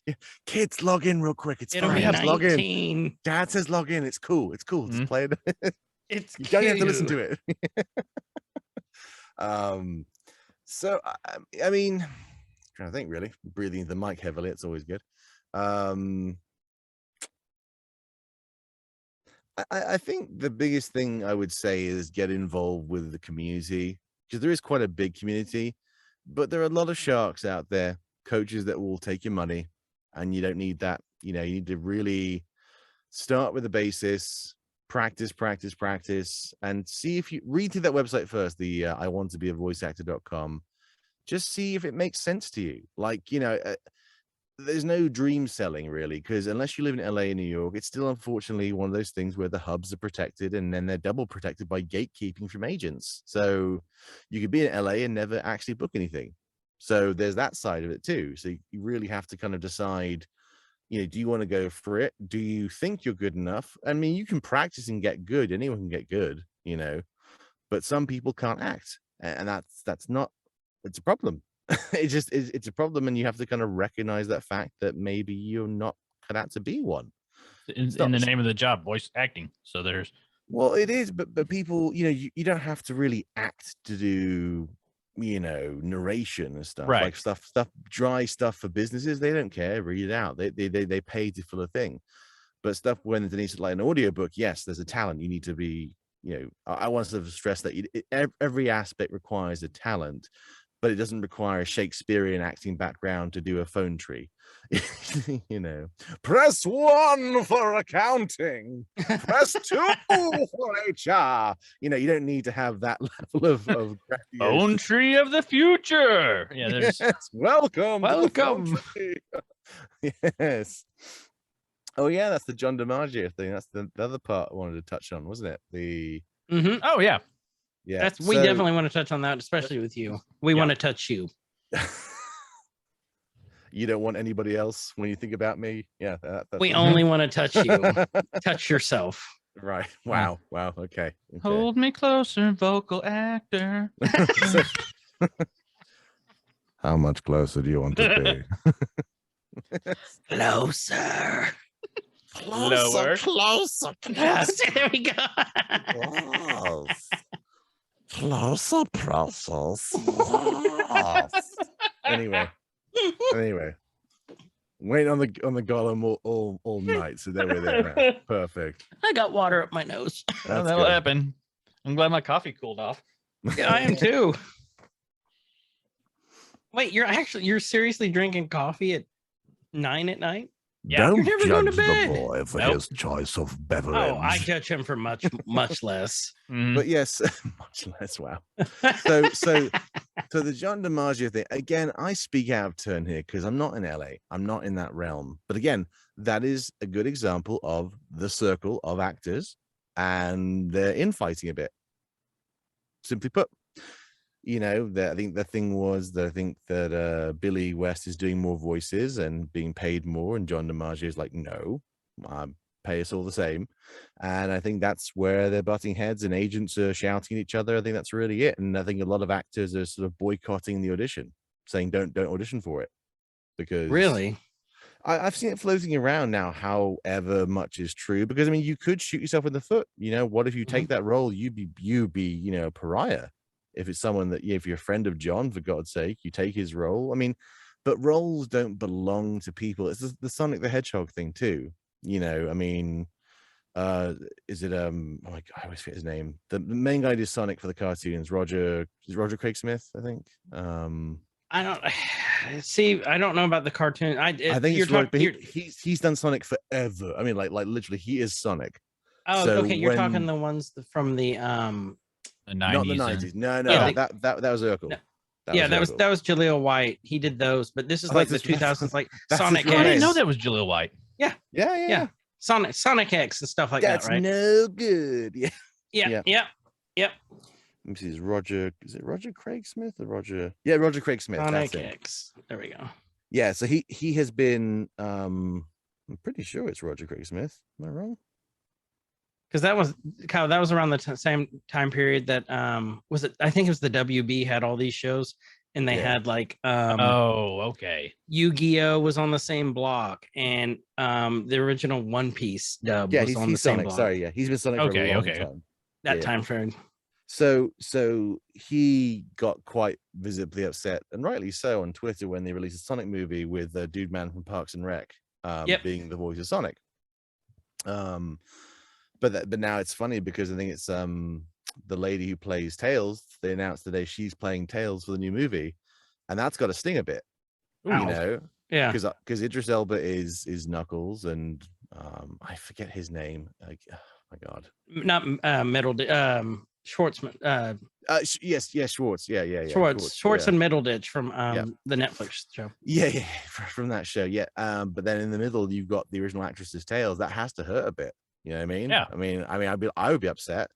Yeah. Kids, log in real quick. It's It'll fine. be Just log in. 19. Dad says log in. It's cool. It's cool. Just Mhm. play it. It's You don't have to listen cute. to it. So I mean, trying to think really. Breathing into the mic heavily, it's always good. I think the biggest thing I would say is get involved with the community, because there is quite a big community, but there are a lot of sharks out there, coaches that will take your money, and you don't need that. You need to really start with the basis, practice, and see if you read through that website first, the I want to be a voice actor.com. Just see if it makes sense to you. Like, there's no dream selling really, because unless you live in LA and New York, it's still unfortunately one of those things where the hubs are protected, and then they're double protected by gatekeeping from agents. So you could be in LA and never actually book anything. So there's that side of it too. So you really have to kind of decide, do you want to go for it? Do you think you're good enough? I mean, you can practice and get good. Anyone can get good, but some people can't act, and that's not, it's a problem. It's a problem, and you have to kind of recognize that fact that maybe you're not cut out to be one. In the name of the job, voice acting. So there's, well, it is, but people, you don't have to really act to do, narration and stuff, Right. like stuff, dry stuff for businesses. They don't care. Read it out. They pay to fill a thing. But stuff when it needs to, like an audiobook, yes, there's a talent. You need to be, I want to stress that every aspect requires a talent, but it doesn't require a Shakespearean acting background to do a phone tree. Press 1 for accounting, press 2 for HR. You don't need to have that level of phone tree of the future. Yeah, there's welcome. Welcome. Yes. Oh yeah, that's the John DiMaggio thing. That's the other part I wanted to touch on, wasn't it? Oh yeah. Yeah, we definitely want to touch on that, especially with you. We want to touch you. You don't want anybody else when you think about me. Yeah, we only want to touch you. Touch yourself. Right. Wow. Okay. Hold me closer, vocal actor. How much closer do you want to be? Closer. Lower. Closer. There we go. Closer, process. Anyway, waiting on the golem all night, so there we're there now. Perfect. I got water up my nose. That'll happen. I'm glad my coffee cooled off. Yeah, I am too. Wait, you're seriously drinking coffee at 9 at night? Yeah, Don't you're never going to judge bed. the boy for his choice of beverage. Oh, I judge him for much less. But yes, much less. Wow. So the John DiMaggio thing, again, I speak out of turn here because I'm not in LA. I'm not in that realm. But again, that is a good example of the circle of actors, and they're infighting a bit. Simply put, I think the thing was that I think that Billy West is doing more voices and being paid more, and John DiMaggio is like, no, pay us all the same. And I think that's where they're butting heads, and agents are shouting at each other. I think that's really it. And I think a lot of actors are sort of boycotting the audition, saying don't audition for it, because really, I've seen it floating around now, however much is true, because I mean, you could shoot yourself in the foot. What if you take that role? You be a pariah. If it's someone that, if you're a friend of John, for God's sake, you take his role. I mean, but roles don't belong to people. It's the Sonic the Hedgehog thing too. I mean, is it oh my God, I always forget his name. The main guy who did Sonic for the cartoons, Roger Craig Smith, I think. I don't see. I don't know about the cartoon. I think you're talking. He's done Sonic forever. I mean, like literally, he is Sonic. Oh, so okay. You're talking the ones from the 90s. Not the 90s. No, yeah, that was Urkel. No. That was Jaleel White. He did those, but this is like the 2000s, like Sonic X. I didn't know that was Jaleel White. Yeah. Sonic X and stuff like That's that, right? No good. Yeah. Let me see. Is it Roger Craig Smith or Roger? Yeah, Roger Craig Smith. Sonic X. There we go. Yeah, so he has been. I'm pretty sure it's Roger Craig Smith. Am I wrong? Because that was around the same time period that was it? I think it was the WB had all these shows, and they had like okay. Yu-Gi-Oh was on the same block, and the original One Piece dub was on the same Sonic. block. Sorry, yeah, he's been Sonic for a long time. That time frame. So he got quite visibly upset, and rightly so, on Twitter when they released a Sonic movie with Dude Man from Parks and Rec being the voice of Sonic. But now it's funny because I think it's the lady who plays Tails. They announced today she's playing Tails for the new movie, and that's got to sting a bit, you know. Yeah, because Idris Elba is Knuckles, and I forget his name. Like, oh my god, not Schwartzman. yes, Schwartz. Yeah. Schwartz and Middleditch from the Netflix show. Yeah, from that show. Yeah. But then in the middle, you've got the original actress's Tails. That has to hurt a bit. You know what I mean? Yeah. I would be upset.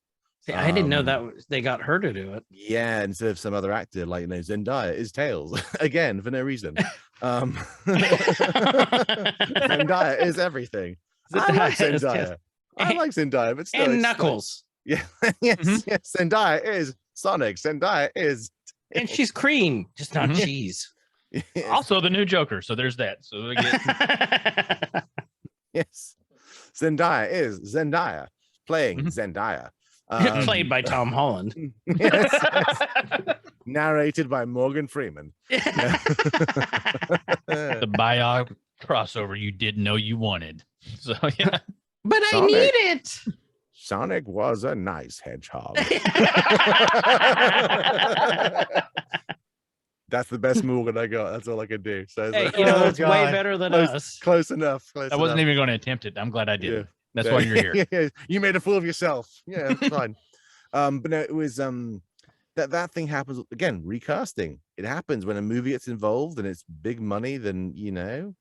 See, I didn't know that they got her to do it. Yeah, instead of some other actor, like, you know, Zendaya is Tails again for no reason. Zendaya is everything. I like Zendaya. But still, and Knuckles. Yeah, yes. Zendaya is Sonic. Zendaya is, and she's cream, just not cheese. Yes. Also, the new Joker. So there's that. So they get... Yes, Zendaya is Zendaya playing Zendaya. Played by Tom Holland. Yes. Narrated by Morgan Freeman. The biog crossover you didn't know you wanted. So yeah. But I need it. Sonic was a nice hedgehog. That's the best Morgan I got. That's all I could do. So hey, you know, it's way better than us. Close enough. I wasn't even going to attempt it. I'm glad I did. Yeah. That's why you're here. Yeah, you made a fool of yourself. Yeah, it's fine. But no, it was that thing happens again. Recasting. It happens when a movie gets involved and it's big money. Then, you know,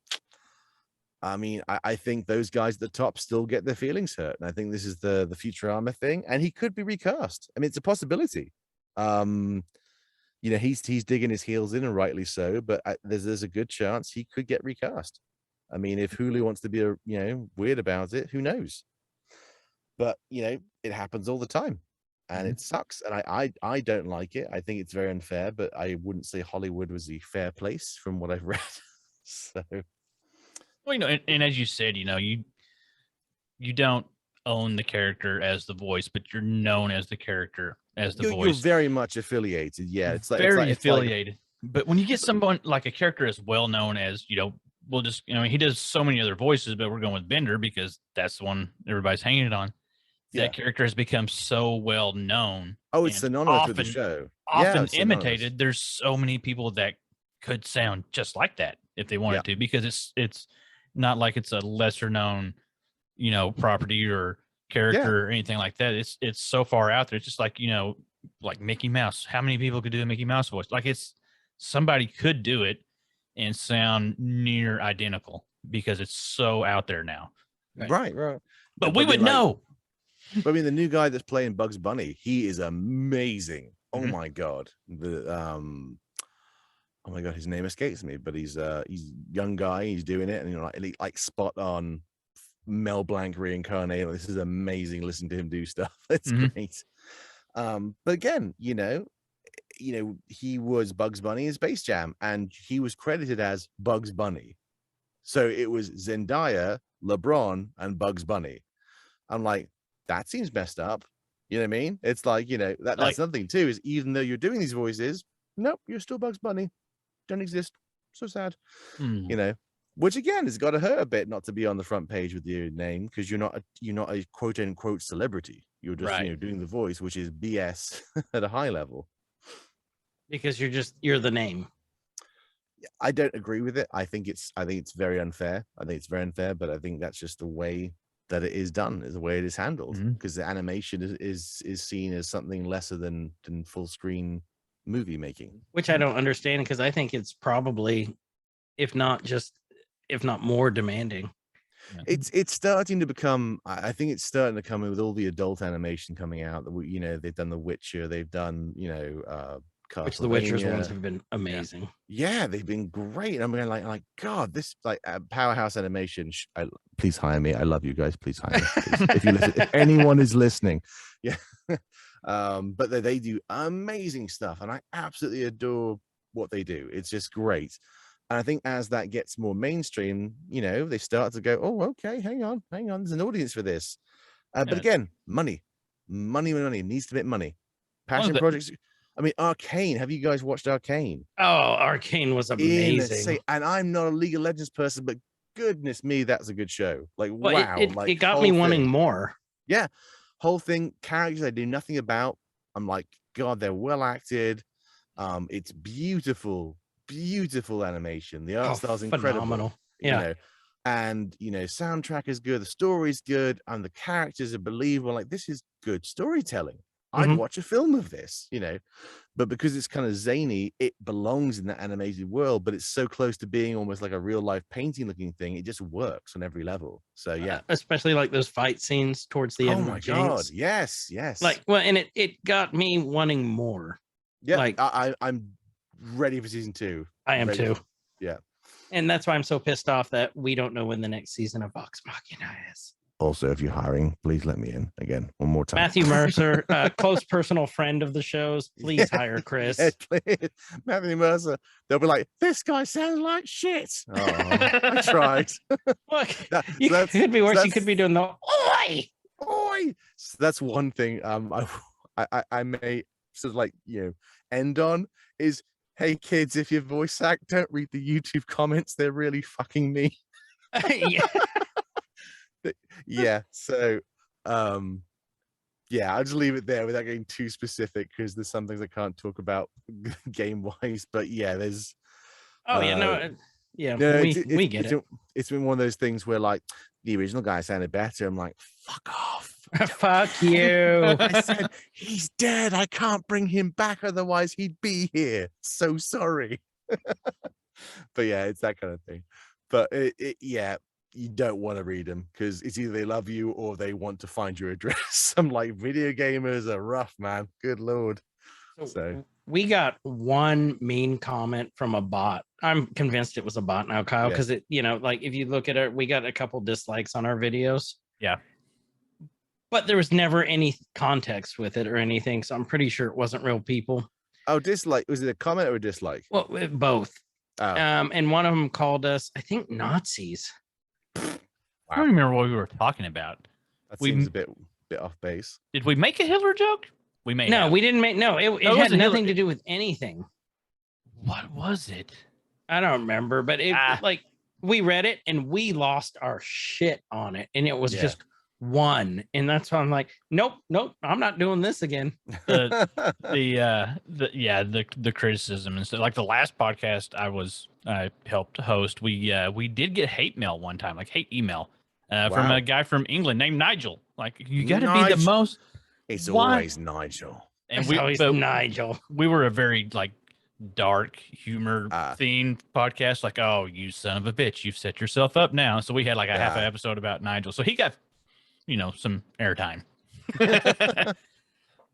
I mean, I think those guys at the top still get their feelings hurt, and I think this is the Futurama thing. And he could be recast. I mean, it's a possibility. You know, he's digging his heels in, and rightly so. But there's a good chance he could get recast. I mean, if Hulu wants to be weird about it, who knows? But you know, it happens all the time, and it sucks. And I don't like it. I think it's very unfair. But I wouldn't say Hollywood was a fair place from what I've read. So, well, you know, and as you said, you know, you don't own the character as the voice, but you're known as the character as the voice. You're very much affiliated. Yeah, it's like very affiliated. But when you get someone like a character as well known as, you know, we'll just, you know, he does so many other voices, but we're going with Bender because that's the one everybody's hanging it on. That character has become so well known. Oh, it's synonymous with the show. Often imitated. There's so many people that could sound just like that if they wanted to, because it's not like it's a lesser known, you know, property or character or anything like that. It's so far out there. It's just like, you know, like Mickey Mouse. How many people could do a Mickey Mouse voice? Like, it's somebody could do it and sound near identical because it's so out there now. Right. But we would know. But I mean, the new guy that's playing Bugs Bunny, he is amazing. Oh my god. Oh my god, his name escapes me, but he's a young guy. He's doing it, and you know, like spot on Mel Blanc reincarnated. This is amazing. Listen to him do stuff. It's great. But again, you know, he was Bugs Bunny in Space Jam, and he was credited as Bugs Bunny. So it was Zendaya, LeBron, and Bugs Bunny. I'm like, that seems messed up. You know what I mean? It's like, you know, that's like, something too, is even though you're doing these voices, nope, you're still Bugs Bunny. Don't exist. So sad. You know, which again has got to hurt a bit not to be on the front page with your name, because you're not a quote unquote celebrity. You're just you know, doing the voice, which is BS at a high level. Because you're the name. I don't agree with it. I think it's very unfair. But I think that's just the way that it is done, is the way it is handled, because the animation is seen as something lesser than full screen movie making, which I don't understand, because I think it's probably, if not more demanding. It's starting to become, I think it's starting to come in with all the adult animation coming out. That you know, they've done The Witcher, they've done, you know, which the Witcher's ones have been amazing. Yeah, they've been great. I'm like, God, this like powerhouse animation. Please hire me. I love you guys. Please hire me. Please. If you listen, if anyone is listening, yeah. But they do amazing stuff, and I absolutely adore what they do. It's just great. And I think as that gets more mainstream, you know, they start to go, oh, okay, hang on, there's an audience for this. But again, money needs to make money. Passion the- projects. I mean, Arcane. Have you guys watched Arcane? Oh, Arcane was amazing. And I'm not a League of Legends person, but goodness me, that's a good show. Like, Well, wow. it got me whole wanting thing. more. Yeah. Whole thing, characters I knew nothing about. I'm like, God, they're well acted. It's beautiful animation. The art style's incredible. Phenomenal. You Yeah. know, and soundtrack is good, the story's good, and the characters are believable. Like, this is good storytelling. I'd watch a film of this, but because it's kind of zany, it belongs in that animated world, but it's so close to being almost like a real life painting looking thing, it just works on every level. So yeah, especially like those fight scenes towards the end. oh my god, yes. Like, well, and it got me wanting more. Yeah, like I'm ready for season 2. I am too. Yeah, and that's why I'm so pissed off that we don't know when the next season of Vox Machina is. Also, if you're hiring, please let me in again one more time. Matthew Mercer, a close personal friend of the shows, please hire Chris. Yeah, please. Matthew Mercer. They'll be like, this guy sounds like shit. Oh, I tried. Look, you could be worse. You could be doing the oi. So that's one thing. I may sort of end on is, hey kids, if you voice act, don't read the YouTube comments. They're really fucking me. Yeah. Yeah, so I'll just leave it there without getting too specific, because there's some things I can't talk about game wise, but yeah, there's we get it. It's been one of those things where like the original guy sounded better. I'm like, fuck off. Fuck you. I said he's dead, I can't bring him back, otherwise he'd be here. So sorry. But yeah, it's that kind of thing. But you don't want to read them, because it's either they love you or they want to find your address. I'm like, video gamers are rough, man. Good lord. So we got one mean comment from a bot. I'm convinced it was a bot now, Kyle, because it, like if you look at it, we got a couple dislikes on our videos. Yeah. But there was never any context with it or anything, so I'm pretty sure it wasn't real people. Oh, dislike. Was it a comment or a dislike? Well, both. Oh. And one of them called us, I think, Nazis. I don't remember what we were talking about. That seems a bit off base. Did we make a Hitler joke? We made. No, we didn't make. No, it had nothing to do with anything. What was it? I don't remember, but it we read it and we lost our shit on it, and it was just one, and that's why I'm like, nope, I'm not doing this again. The criticism and stuff. Like the last podcast I helped host, we did get hate mail one time, like hate email from a guy from England named Nigel. Like, you got to be the most. It's always Nigel. And it's always Nigel. We were a very dark humor themed podcast. Like, oh, you son of a bitch, you've set yourself up now. So we had like a half an episode about Nigel. So he got some airtime.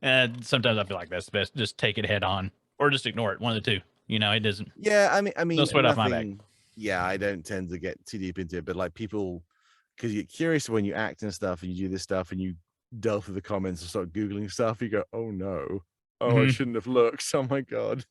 And sometimes I feel like that's best. Just take it head on, or just ignore it. One of the two. It doesn't. Yeah, I mean, don't sweat off my back. Yeah, I don't tend to get too deep into it, but like people, because you're curious when you act and stuff, and you do this stuff, and you delve through the comments and start googling stuff. You go, oh no, I shouldn't have looked. Oh my god,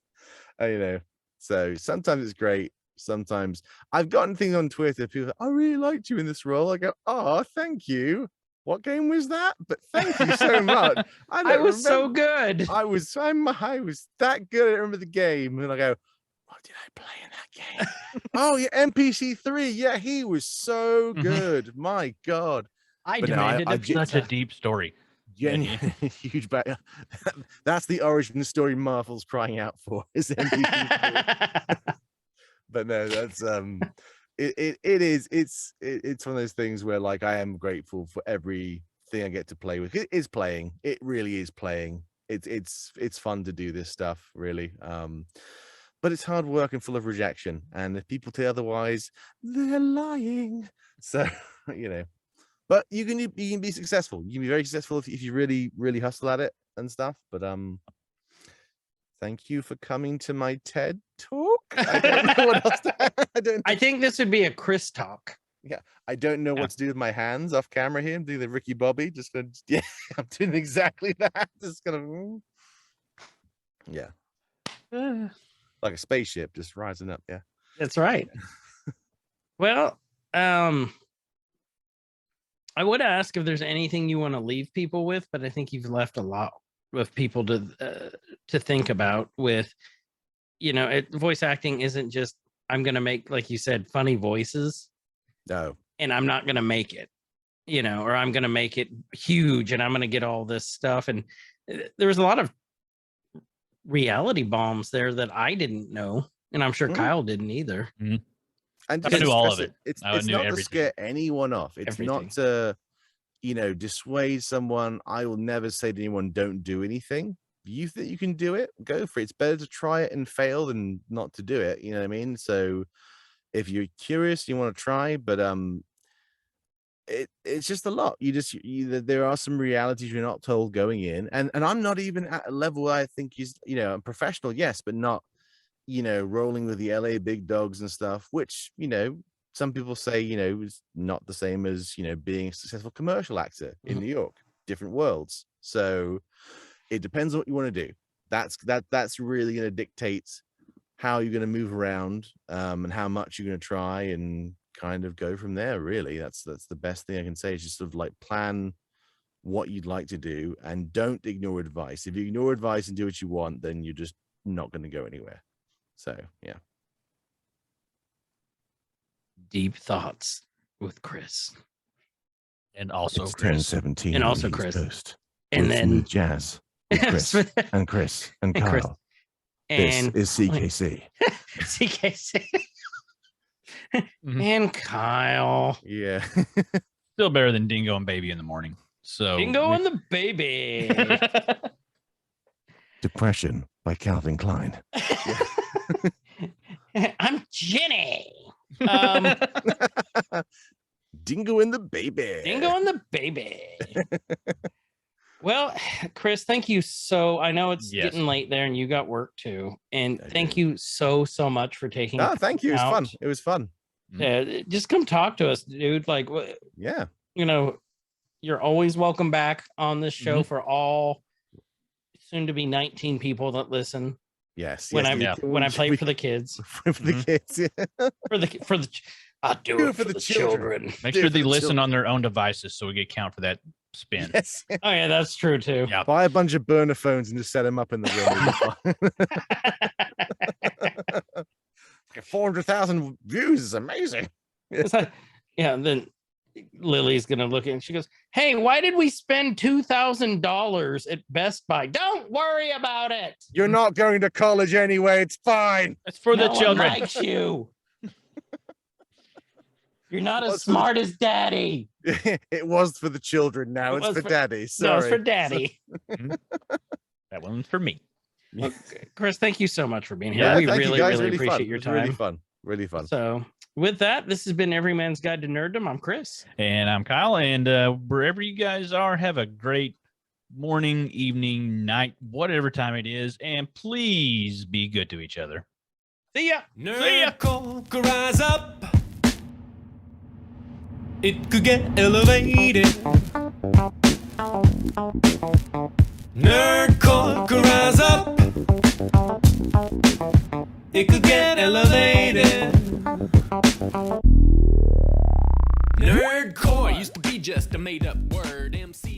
So sometimes it's great. Sometimes I've gotten things on Twitter. People say, I really liked you in this role. I go, oh, thank you. What game was that? But thank you so much. I was so good. I was that good. I remember the game, and I go, what did I play in that game? Oh yeah, NPC3. Yeah, he was so good. My god, I demanded such a deep story. Huge back. That's the origin story Marvel's crying out for. Is NPC3. But no, that's it's one of those things where like I am grateful for everything I get to play with. It is playing. It really is playing. It's fun to do this stuff, really. But it's hard work and full of rejection. And if people tell otherwise, they're lying. So, but you can be successful. You can be very successful if you really, really hustle at it and stuff. But thank you for coming to my TED talk. I don't know what else I think this would be a Chris talk. Yeah, I don't know what to do with my hands off camera here. I'm doing the Ricky Bobby. Just gonna, I'm doing exactly that. Just gonna, like a spaceship just rising up. Yeah, that's right. Well, I would ask if there's anything you want to leave people with, but I think you've left a lot of people to think about with, voice acting isn't just, I'm going to make, like you said, funny voices. No. And I'm not going to make it, or I'm going to make it huge and I'm going to get all this stuff. And there was a lot of reality bombs there that I didn't know. And I'm sure Kyle didn't either. Mm-hmm. And I knew all of it. It's I knew not everything. to scare anyone off. It's not to, dissuade someone. I will never say to anyone, don't do anything. If you think you can do it, go for it. It's better to try it and fail than not to do it. You know what I mean? So if you're curious, you want to try, but it's just a lot. There are some realities you're not told going in, and I'm not even at a level where I think he's, I'm professional, yes, but not, rolling with the LA big dogs and stuff, which, some people say, is not the same as, being a successful commercial actor in New York, different worlds. So it depends on what you want to do. That's really going to dictate how you're going to move around, and how much you're going to try, and kind of go from there. Really, that's the best thing I can say, is just sort of like plan what you'd like to do and don't ignore advice. If you ignore advice and do what you want, then you're just not going to go anywhere. So yeah. Deep thoughts with Chris. And also It's Chris. 10:17 And also on the East Chris. Coast. And With then Smooth Jazz with Chris and Chris and And Kyle. Chris. And This is CKC. CKC. Mhm. And Kyle. Yeah. Still better than Dingo and Baby in the morning. So Dingo and the baby. Depression by Calvin Klein. I'm Jenny. Dingo and the baby. Dingo and the baby. Well, Chris, thank you I know it's Yes. getting late there and you got work too. And I thank do. you so much for taking Thank you. It was out. fun. It was fun. Just come talk to us, dude. Like, Yeah. you're always welcome back on this show Mhm. for all soon to be 19 people that listen. Yes. When yes, I play for the kids, for the Mhm. kids. Yeah. for the I do it for the children. Make Do sure it for they the listen children. on their own devices so we get count for that spin. Yes. Oh yeah, that's true too. Yeah. Buy a bunch of burner phones and just set them up in the room. 400,000 views is amazing. It's like, yeah, and then Lily's gonna look at it and she goes, "Hey, why did we spend $2,000 at Best Buy? Don't worry about it. You're not going to college anyway. It's fine. That's for No the one children. likes you. You're not Well, as smart as Daddy. It was for the children. Now It it's was for daddy. Sorry. No, it's for Daddy." That one's for me. Well, Chris, thank you so much for being here. Yeah, We thank you really, guys. really fun. appreciate It your was time. Really fun. Really fun. So, with that, this has been Every Man's Guide to Nerddom. I'm Chris. And I'm Kyle. And wherever you guys are, have a great morning, evening, night, whatever time it is. And please be good to each other. See ya. Nerd could rise up. It could get elevated. Nerdcore could rise up. It could get elevated. Nerdcore used to be just a made up word. MC